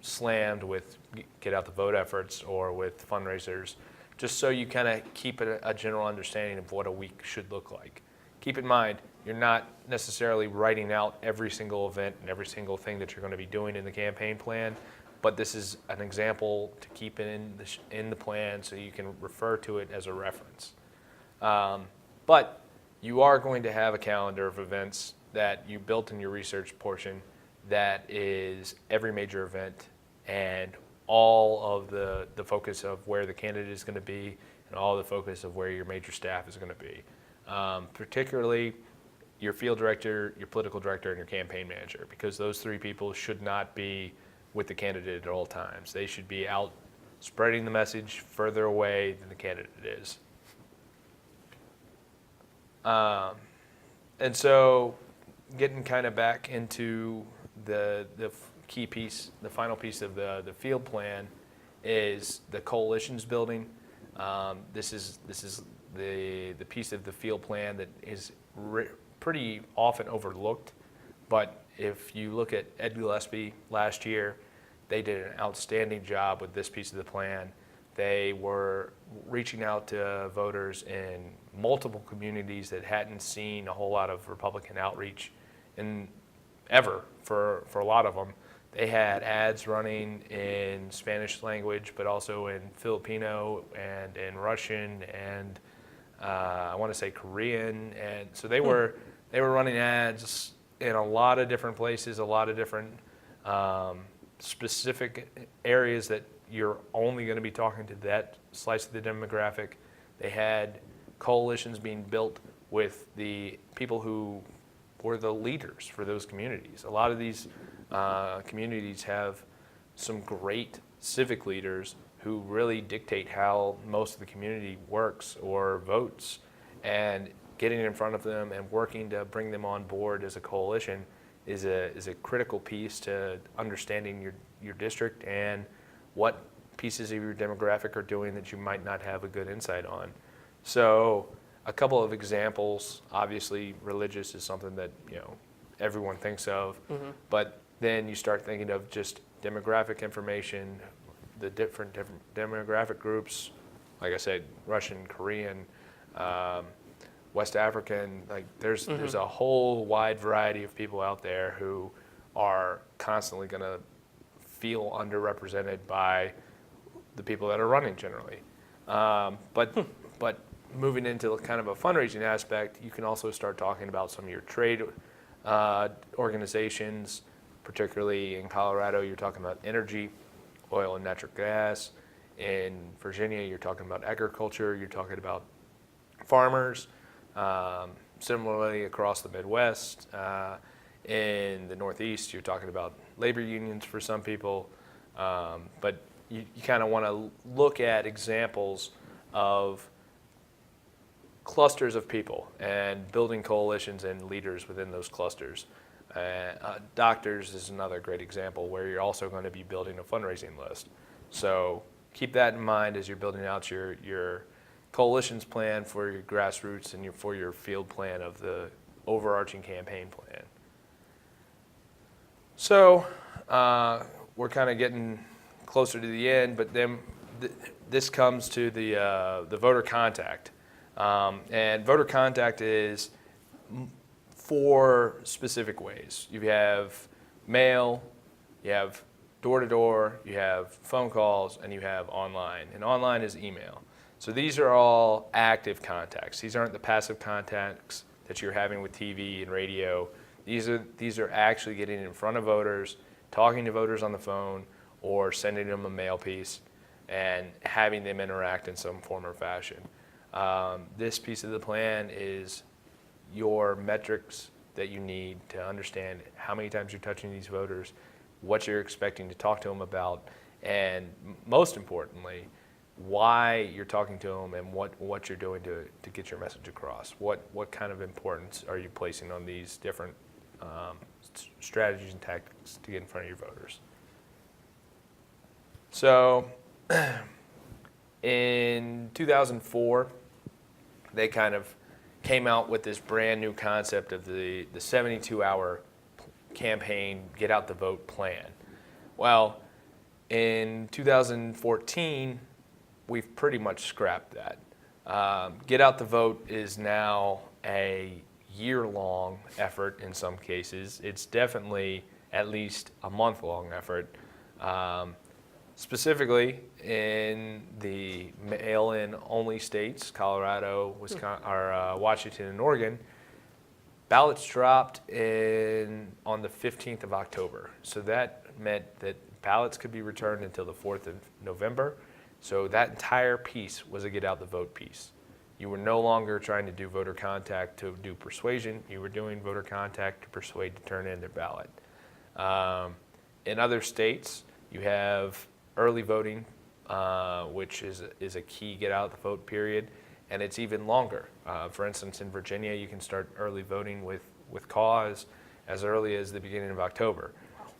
slammed with get out the vote efforts or with fundraisers, just so you kind of keep a general understanding of what a week should look like. Keep in mind, you're not necessarily writing out every single event and every single thing that you're going to be doing in the campaign plan, but this is an example to keep in the plan so you can refer to it as a reference. But you are going to have a calendar of events that you built in your research portion that is every major event and all of the focus of where the candidate is going to be and all the focus of where your major staff is going to be. Particularly your field director, your political director, and your campaign manager, because those three people should not be with the candidate at all times. They should be out spreading the message further away than the candidate is. And so getting kind of back into the key piece, the final piece of the field plan is the coalitions building. This is the piece of the field plan that is pretty often overlooked, but if you look at Ed Gillespie last year, they did an outstanding job with this piece of the plan. They were reaching out to voters in multiple communities that hadn't seen a whole lot of Republican outreach ever for a lot of them. They had ads running in Spanish language, but also in Filipino and in Russian and I want to say Korean. And so they were running ads in a lot of different places, a lot of different specific areas that you're only going to be talking to that slice of the demographic. They had coalitions being built with the people who were the leaders for those communities. A lot of these communities have some great civic leaders who really dictate how most of the community works or votes, and getting in front of them and working to bring them on board as a coalition is a critical piece to understanding your district and what pieces of your demographic are doing that you might not have a good insight on. So a couple of examples, obviously religious is something that everyone thinks of, but then you start thinking of just demographic information, the different demographic groups, like I said, Russian, Korean, West African, like there's a whole wide variety of people out there who are constantly going to feel underrepresented by the people that are running generally. But moving into kind of a fundraising aspect, you can also start talking about some of your trade organizations, particularly in Colorado, you're talking about energy, oil and natural gas. In Virginia, you're talking about agriculture, you're talking about farmers. Similarly, across the Midwest, in the Northeast, you're talking about labor unions for some people. But you kind of want to look at examples of clusters of people and building coalitions and leaders within those clusters. Doctors is another great example where you're also going to be building a fundraising list. So keep that in mind as you're building out your coalitions plan for your grassroots and for your field plan of the overarching campaign plan. So we're kind of getting closer to the end, but then this comes to the voter contact. And voter contact is 4 specific ways. You have mail, you have door-to-door, you have phone calls, and you have online. And online is email. So these are all active contacts. These aren't the passive contacts that you're having with TV and radio. These are actually getting in front of voters, talking to voters on the phone, or sending them a mail piece and having them interact in some form or fashion. This piece of the plan is your metrics that you need to understand how many times you're touching these voters, what you're expecting to talk to them about, and most importantly, why you're talking to them and what you're doing to get your message across. What kind of importance are you placing on these different strategies and tactics to get in front of your voters? So in 2004, they kind of came out with this brand new concept of the 72-hour campaign get out the vote plan. Well, in 2014, we've pretty much scrapped that. Get out the vote is now a year-long effort in some cases. It's definitely at least a month-long effort. Specifically in the mail-in only states, Colorado, Wisconsin, or Washington and Oregon, ballots dropped on the 15th of October. So that meant that ballots could be returned until the 4th of November. So that entire piece was a get out the vote piece. You were no longer trying to do voter contact to do persuasion. You were doing voter contact to persuade to turn in their ballot. In other states, you have early voting, which is a key get out the vote period, and it's even longer. For instance, in Virginia, you can start early voting with cause as early as the beginning of October.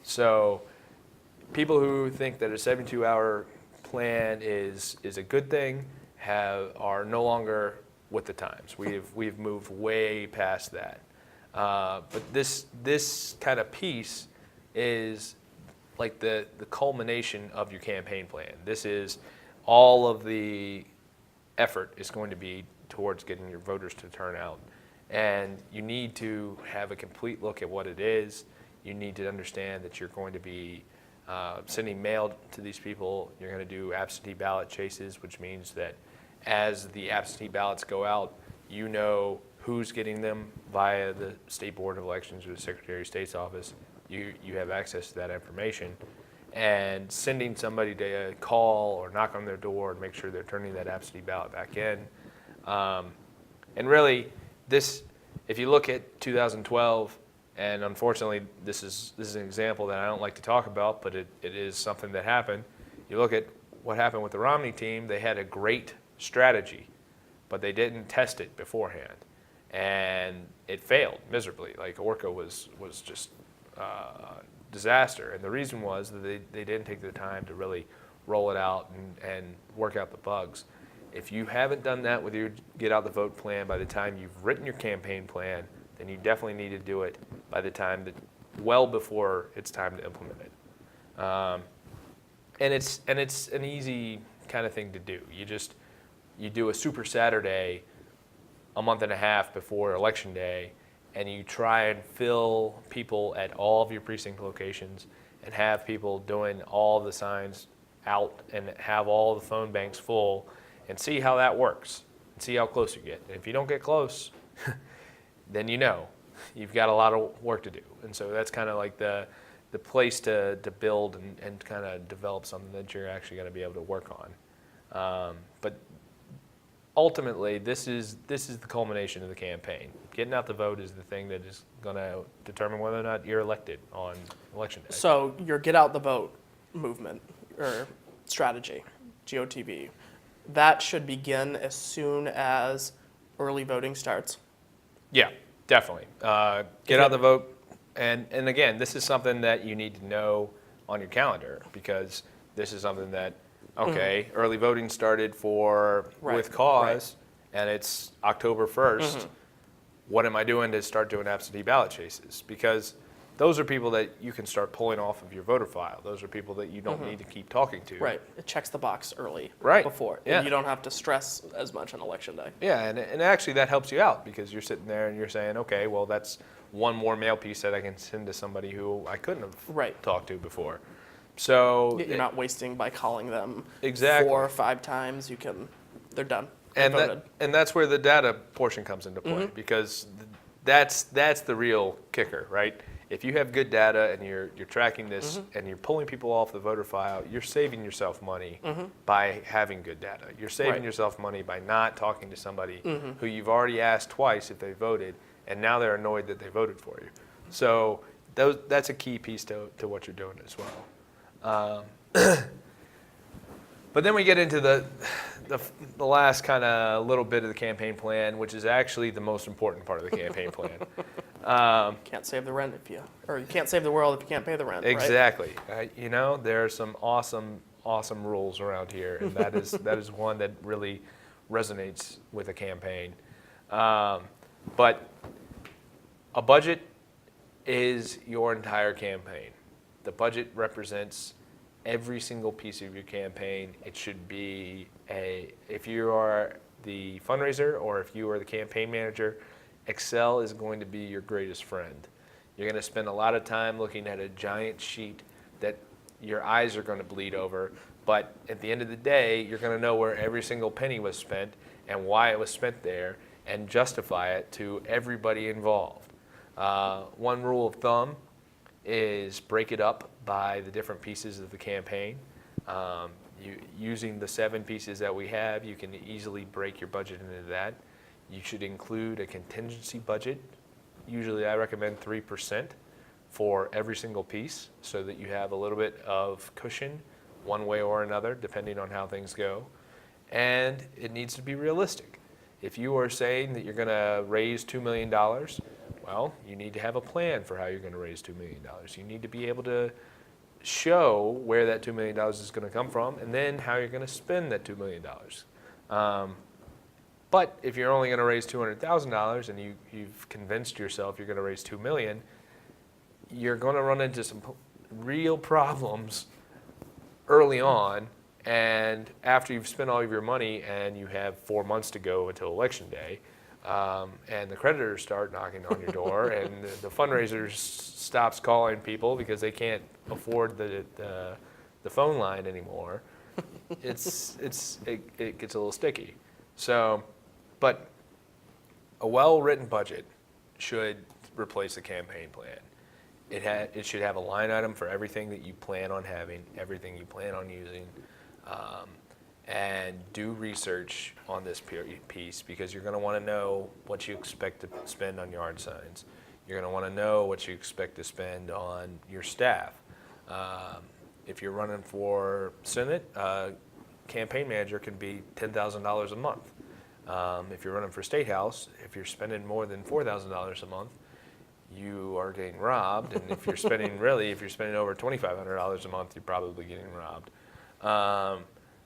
So people who think that a 72-hour plan is a good thing are no longer with the times. We've moved way past that. But this kind of piece is like the culmination of your campaign plan. This is all of the effort is going to be towards getting your voters to turn out. And you need to have a complete look at what it is. You need to understand that you're going to be sending mail to these people. You're going to do absentee ballot chases, which means that as the absentee ballots go out, you know who's getting them via the State Board of Elections or the Secretary of State's office. You have access to that information, and sending somebody to call or knock on their door and make sure they're turning that absentee ballot back in. And really, if you look at 2012, and unfortunately this is an example that I don't like to talk about, but it is something that happened. You look at what happened with the Romney team, they had a great strategy, but they didn't test it beforehand, and it failed miserably. Like Orca was just disaster, and the reason was that they didn't take the time to really roll it out and work out the bugs. If you haven't done that with your Get Out the Vote plan by the time you've written your campaign plan, then you definitely need to do it by the time that, well before it's time to implement it. And it's an easy kind of thing to do. You do a Super Saturday a month and a half before Election Day, and you try and fill people at all of your precinct locations and have people doing all the signs out and have all the phone banks full and see how that works and see how close you get. And if you don't get close, then you know you've got a lot of work to do. And so that's kind of like the place to build and kind of develop something that you're actually going to be able to work on. But ultimately, this is the culmination of the campaign. Getting out the vote is the thing that is going to determine whether or not you're elected on Election Day. So your Get Out the Vote movement or strategy, GOTV, that should begin as soon as early voting starts. Yeah, definitely. Get out the vote. And again, this is something that you need to know on your calendar, because this is something that, okay, early voting started for Right, With Cause, and it's October 1st. What am I doing to start doing absentee ballot chases? Because those are people that you can start pulling off of your voter file. Those are people that you don't need to keep talking to. Right. It checks the box early. Right, Before. yeah. You don't have to stress as much on Election Day. Yeah, and actually that helps you out, because you're sitting there and you're saying, okay, well, that's one more mail piece that I can send to somebody who I couldn't have Right. talked to before. So You're not wasting by calling them Exactly. 4 or 5 times. They're done. They voted. and that's where the data portion comes into play, because that's the real kicker, right? If you have good data and you're tracking this and you're pulling people off the voter file, you're saving yourself money by having good data. You're saving Right. yourself money by not talking to somebody who you've already asked twice if they voted, and now they're annoyed that they voted for you. So that's a key piece to what you're doing as well. But then we get into the last kind of little bit of the campaign plan, which is actually the most important part of the campaign plan. Can't save the rent or you can't save the world if you can't pay the rent. Right? Exactly. You know, there are some awesome rules around here, and that is one that really resonates with a campaign. But a budget is your entire campaign. The budget represents every single piece of your campaign. It should be if you are the fundraiser or if you are the campaign manager, Excel is going to be your greatest friend. You're going to spend a lot of time looking at a giant sheet that your eyes are going to bleed over, but at the end of the day, you're going to know where every single penny was spent and why it was spent there, and justify it to everybody involved. One rule of thumb is break it up by the different pieces of the campaign. Using the 7 pieces that we have, you can easily break your budget into that. You should include a contingency budget. Usually I recommend 3% for every single piece, so that you have a little bit of cushion one way or another, depending on how things go. And it needs to be realistic. If you are saying that you're going to raise $2 million, well, you need to have a plan for how you're going to raise $2 million. You need to be able to show where that $2 million is going to come from, and then how you're going to spend that $2 million. But if you're only going to raise $200,000 and you've convinced yourself you're going to raise $2 million, you're going to run into some real problems early on. And after you've spent all of your money and you have 4 months to go until Election Day, and the creditors start knocking on your door, and the fundraiser stops calling people because they can't afford the phone line anymore, it gets a little sticky. So, but a well-written budget should replace the campaign plan. It should have a line item for everything that you plan on having, everything you plan on using. And do research on this piece, because you're going to want to know what you expect to spend on yard signs. You're going to want to know what you expect to spend on your staff. If you're running for Senate, campaign manager can be $10,000 a month. If you're running for State House, if you're spending more than $4,000 a month, you are getting robbed. And if you're spending over $2,500 a month, you're probably getting robbed.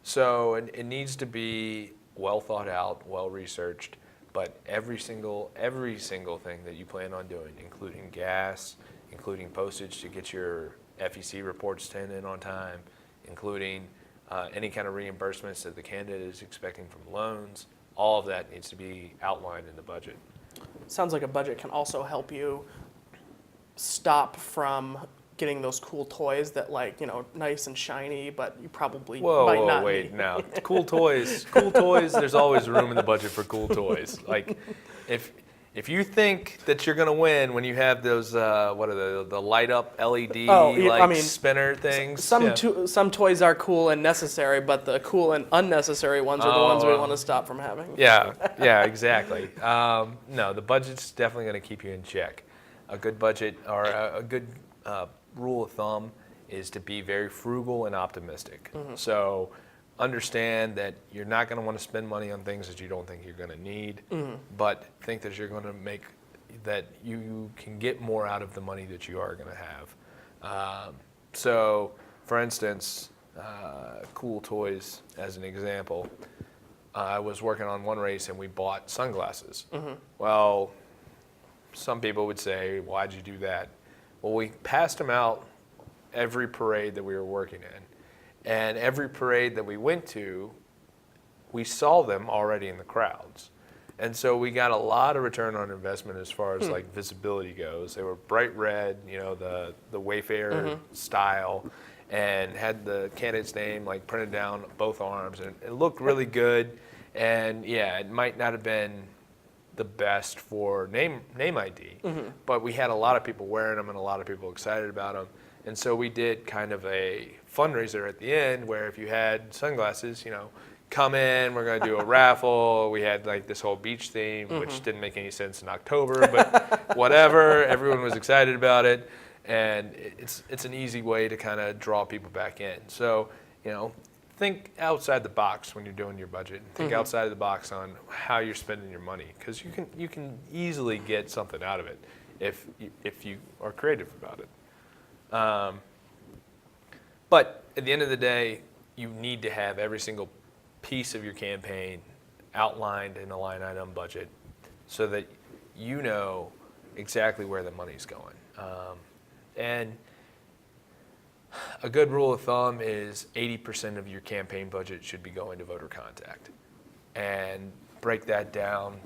So it needs to be well thought out, well researched. But every single thing that you plan on doing, including gas, including postage to get your FEC reports turned in on time, including any kind of reimbursements that the candidate is expecting from loans, all of that needs to be outlined in the budget. Sounds like a budget can also help you stop from getting those cool toys that nice and shiny, but you probably might not wait, need. now, cool toys, there's always room in the budget for cool toys. Like, if you think that you're gonna win when you have those, what are the light up LED spinner things? Some toys are cool and necessary, but the cool and unnecessary ones are the ones we want to stop from having. Yeah, exactly. No, the budget's definitely gonna keep you in check. A good budget, or a good rule of thumb, is to be very frugal and optimistic. Mm-hmm. So understand that you're not going to want to spend money on things that you don't think you're going to need, but think that you're going to make that you can get more out of the money that you are going to have. So, for instance, cool toys as an example. I was working on one race and we bought sunglasses. Mm-hmm. Well, some people would say, "Why'd you do that?" Well, we passed them out every parade that we were working in. And every parade that we went to, we saw them already in the crowds. And so we got a lot of return on investment as far as like visibility goes. They were bright red, the Wayfarer style, and had the candidate's name like printed down both arms. And it looked really good. And yeah, it might not have been the best for name ID, but we had a lot of people wearing them and a lot of people excited about them. And so we did kind of a fundraiser at the end where if you had sunglasses, come in, we're going to do a raffle. We had like this whole beach theme, which didn't make any sense in October, but whatever, everyone was excited about it. And it's an easy way to kind of draw people back in. So, think outside the box when you're doing your budget. Think outside of the box on how you're spending your money, because you can easily get something out of it if you are creative about it. But at the end of the day, you need to have every single piece of your campaign outlined in a line item budget so that you know exactly where the money's going. And a good rule of thumb is 80% of your campaign budget should be going to voter contact. And break that down,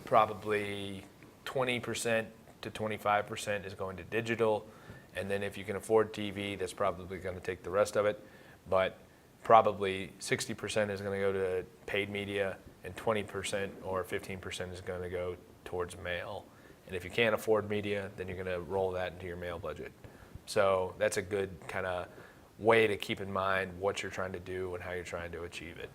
probably 20% to 25% is going to digital. And then if you can afford TV, that's probably going to take the rest of it. But probably 60% is going to go to paid media, and 20% or 15% is going to go towards mail. And if you can't afford media, then you're going to roll that into your mail budget. So that's a good kind of way to keep in mind what you're trying to do and how you're trying to achieve it.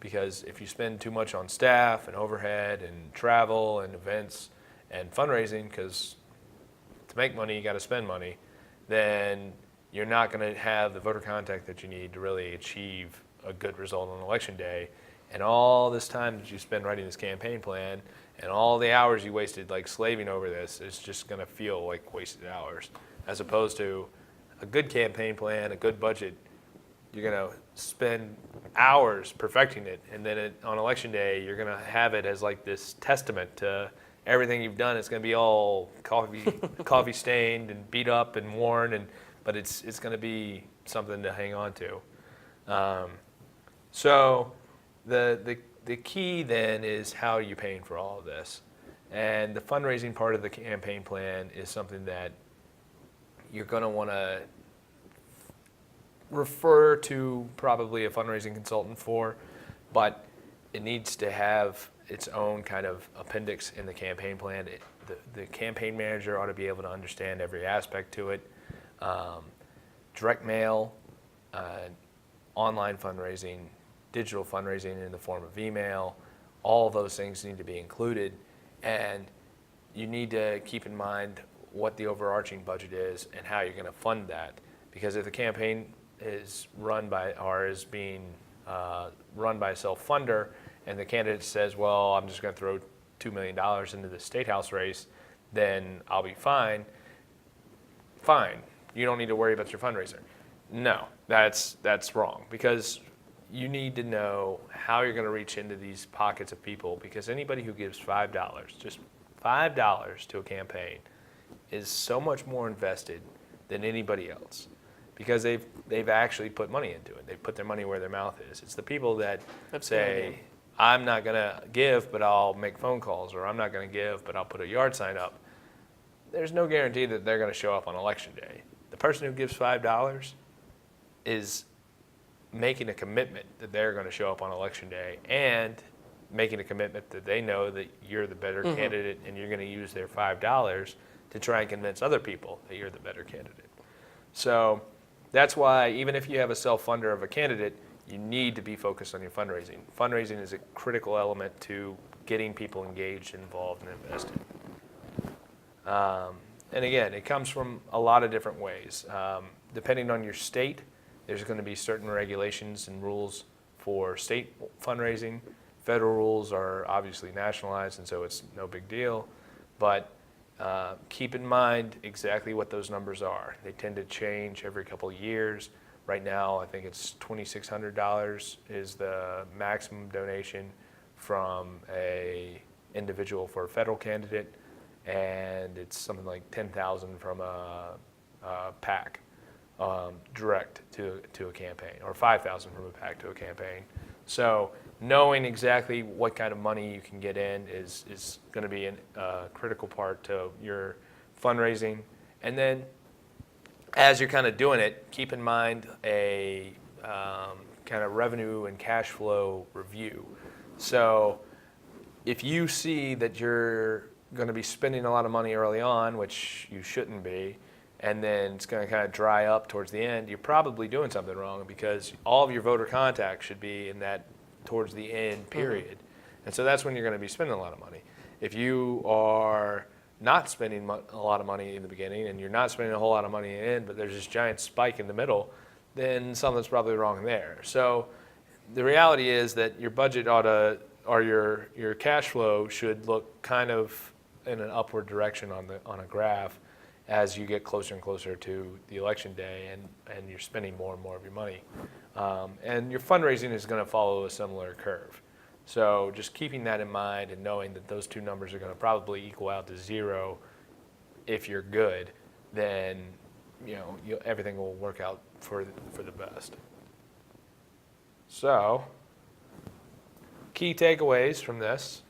Because if you spend too much on staff and overhead and travel and events and fundraising, because to make money you got to spend money, then you're not going to have the voter contact that you need to really achieve a good result on election day. And all this time that you spend writing this campaign plan and all the hours you wasted like slaving over this is just going to feel like wasted hours, as opposed to a good campaign plan, a good budget. You're going to spend hours perfecting it, and then on election day you're going to have it as like this testament to everything you've done. It's going to be all coffee stained and beat up and worn, but it's going to be something to hang on to. So the key then is how are you paying for all of this? And the fundraising part of the campaign plan is something that you're going to want to refer to probably a fundraising consultant for, but it needs to have its own kind of appendix in the campaign plan. The campaign manager ought to be able to understand every aspect to it. Direct mail, online fundraising, digital fundraising in the form of email, all of those things need to be included. And you need to keep in mind what the overarching budget is and how you're going to fund that. Because if the campaign is run by or is being run by a self-funder, and the candidate says, well, I'm just going to throw $2 million into the state house race, then I'll be fine. Fine. You don't need to worry about your fundraiser. No, that's wrong, because you need to know how you're going to reach into these pockets of people, because anybody who gives $5, just $5 to a campaign is so much more invested than anybody else, because they've actually put money into it. They've put their money where their mouth is. It's the people that say, I'm not going to give, but I'll make phone calls, or I'm not going to give, but I'll put a yard sign up. There's no guarantee that they're going to show up on election day. The person who gives $5 is making a commitment that they're going to show up on election day, and making a commitment that they know that you're the better candidate, and you're going to use their $5 to try and convince other people that you're the better candidate. So that's why, even if you have a self-funder of a candidate, you need to be focused on your fundraising. Fundraising is a critical element to getting people engaged, involved, and invested. And again, it comes from a lot of different ways. Depending on your state, there's going to be certain regulations and rules for state fundraising. Federal rules are obviously nationalized, and so it's no big deal. But keep in mind exactly what those numbers are. They tend to change every couple of years. Right now, I think it's $2,600 is the maximum donation from a individual for a federal candidate, and it's something like $10,000 from a PAC direct to a campaign, or $5,000 from a PAC to a campaign. So knowing exactly what kind of money you can get in is going to be a critical part to your fundraising. And then as you're kind of doing it, keep in mind a kind of revenue and cash flow review. So if you see that you're going to be spending a lot of money early on, which you shouldn't be, and then it's going to kind of dry up towards the end, you're probably doing something wrong, because all of your voter contact should be in that towards the end period. And so that's when you're going to be spending a lot of money. If you are not spending a lot of money in the beginning, and you're not spending a whole lot of money in the end, but there's this giant spike in the middle, then something's probably wrong there. So the reality is that your budget ought to, or your cash flow should look kind of in an upward direction on a graph as you get closer and closer to the election day, and you're spending more and more of your money. And your fundraising is going to follow a similar curve. So just keeping that in mind, and knowing that those two numbers are going to probably equal out to zero if you're good, then everything will work out for the best. So key takeaways from this: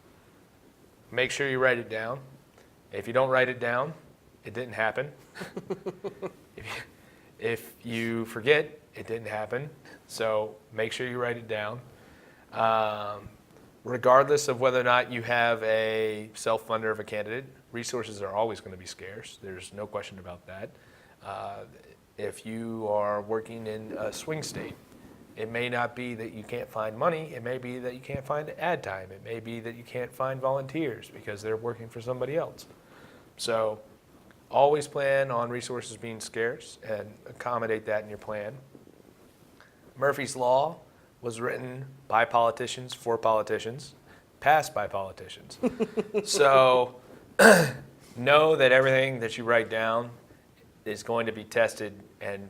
make sure you write it down. If you don't write it down, it didn't happen. If you forget, it didn't happen. So make sure you write it down. Regardless of whether or not you have a self-funder of a candidate, resources are always going to be scarce. There's no question about that. If you are working in a swing state, it may not be that you can't find money. It may be that you can't find ad time. It may be that you can't find volunteers because they're working for somebody else. So always plan on resources being scarce and accommodate that in your plan. Murphy's Law was written by politicians for politicians, passed by politicians. So know that everything that you write down is going to be tested, and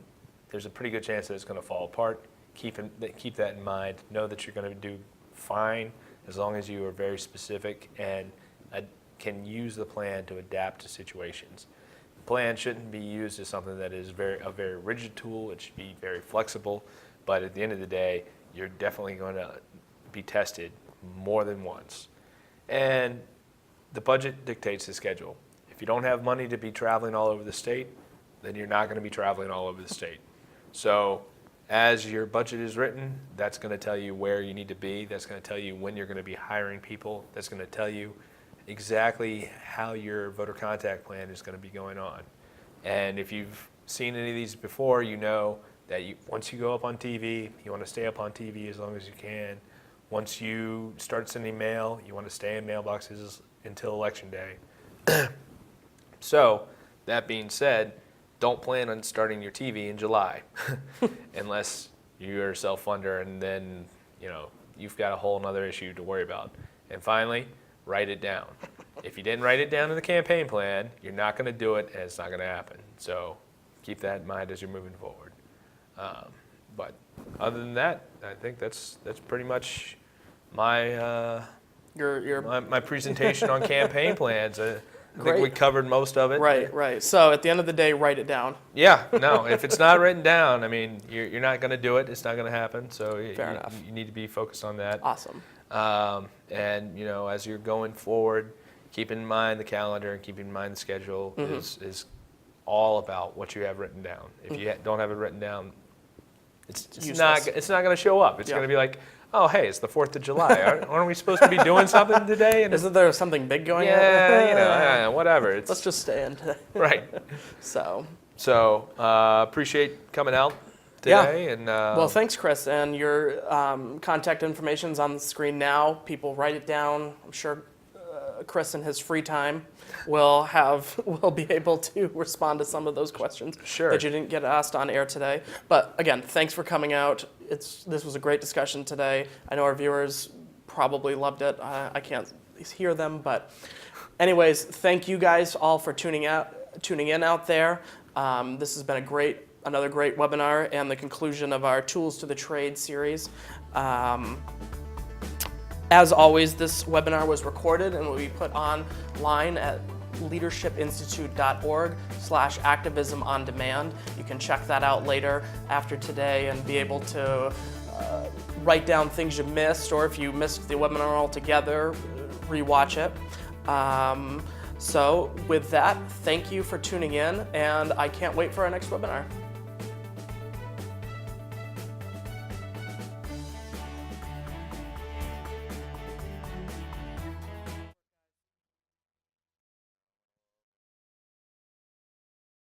there's a pretty good chance that it's going to fall apart. Keep that in mind. Know that you're going to do fine as long as you are very specific and can use the plan to adapt to situations. The plan shouldn't be used as something that is a very rigid tool. It should be very flexible. But at the end of the day, you're definitely going to be tested more than once. And the budget dictates the schedule. If you don't have money to be traveling all over the state, then you're not going to be traveling all over the state. So as your budget is written, that's going to tell you where you need to be. That's going to tell you when you're going to be hiring people. That's going to tell you exactly how your voter contact plan is going to be going on. And if you've seen any of these before, you know that once you go up on TV, you want to stay up on TV as long as you can. Once you start sending mail, you want to stay in mailboxes until Election Day. So, that being said, don't plan on starting your TV in July unless you're a self-funder, and then you've got a whole nother issue to worry about. And finally, write it down. If you didn't write it down in the campaign plan, you're not going to do it, and it's not going to happen. So keep that in mind as you're moving forward. But other than that, I think that's pretty much my my presentation on campaign plans. I think we Great. covered most of it. Right. So at the end of the day, write it down. Yeah, no, if it's not written down, I mean, you're not going to do it. It's not going to happen. So Fair enough. You need to be focused on that. Awesome. And as you're going forward, keep in mind the calendar and keep in mind the schedule is all about what you have written down. If you don't have it written down, it's not going to show up. It's Yeah. going to be like, oh, hey, it's the 4th of July. Aren't we supposed to be doing something today? And Isn't there something big going on? yeah, whatever. Let's just stay in today. right. So, Appreciate coming out Yeah. today. And well, thanks, Chris. And your contact information's on the screen now. People write it down. I'm sure Chris, in his free time, will be able to respond to some of those questions Sure. that you didn't get asked on air today. But again, thanks for coming out. This was a great discussion today. I know our viewers probably loved it. I can't hear them, but anyways, thank you guys all for tuning in out there. This has been another great webinar and the conclusion of our Tools to the Trade series. As always, this webinar was recorded and will be put online at leadershipinstitute.org/activism on demand. You can check that out later after today and be able to write down things you missed, or if you missed the webinar altogether, rewatch it. So with that, thank you for tuning in, and I can't wait for our next webinar.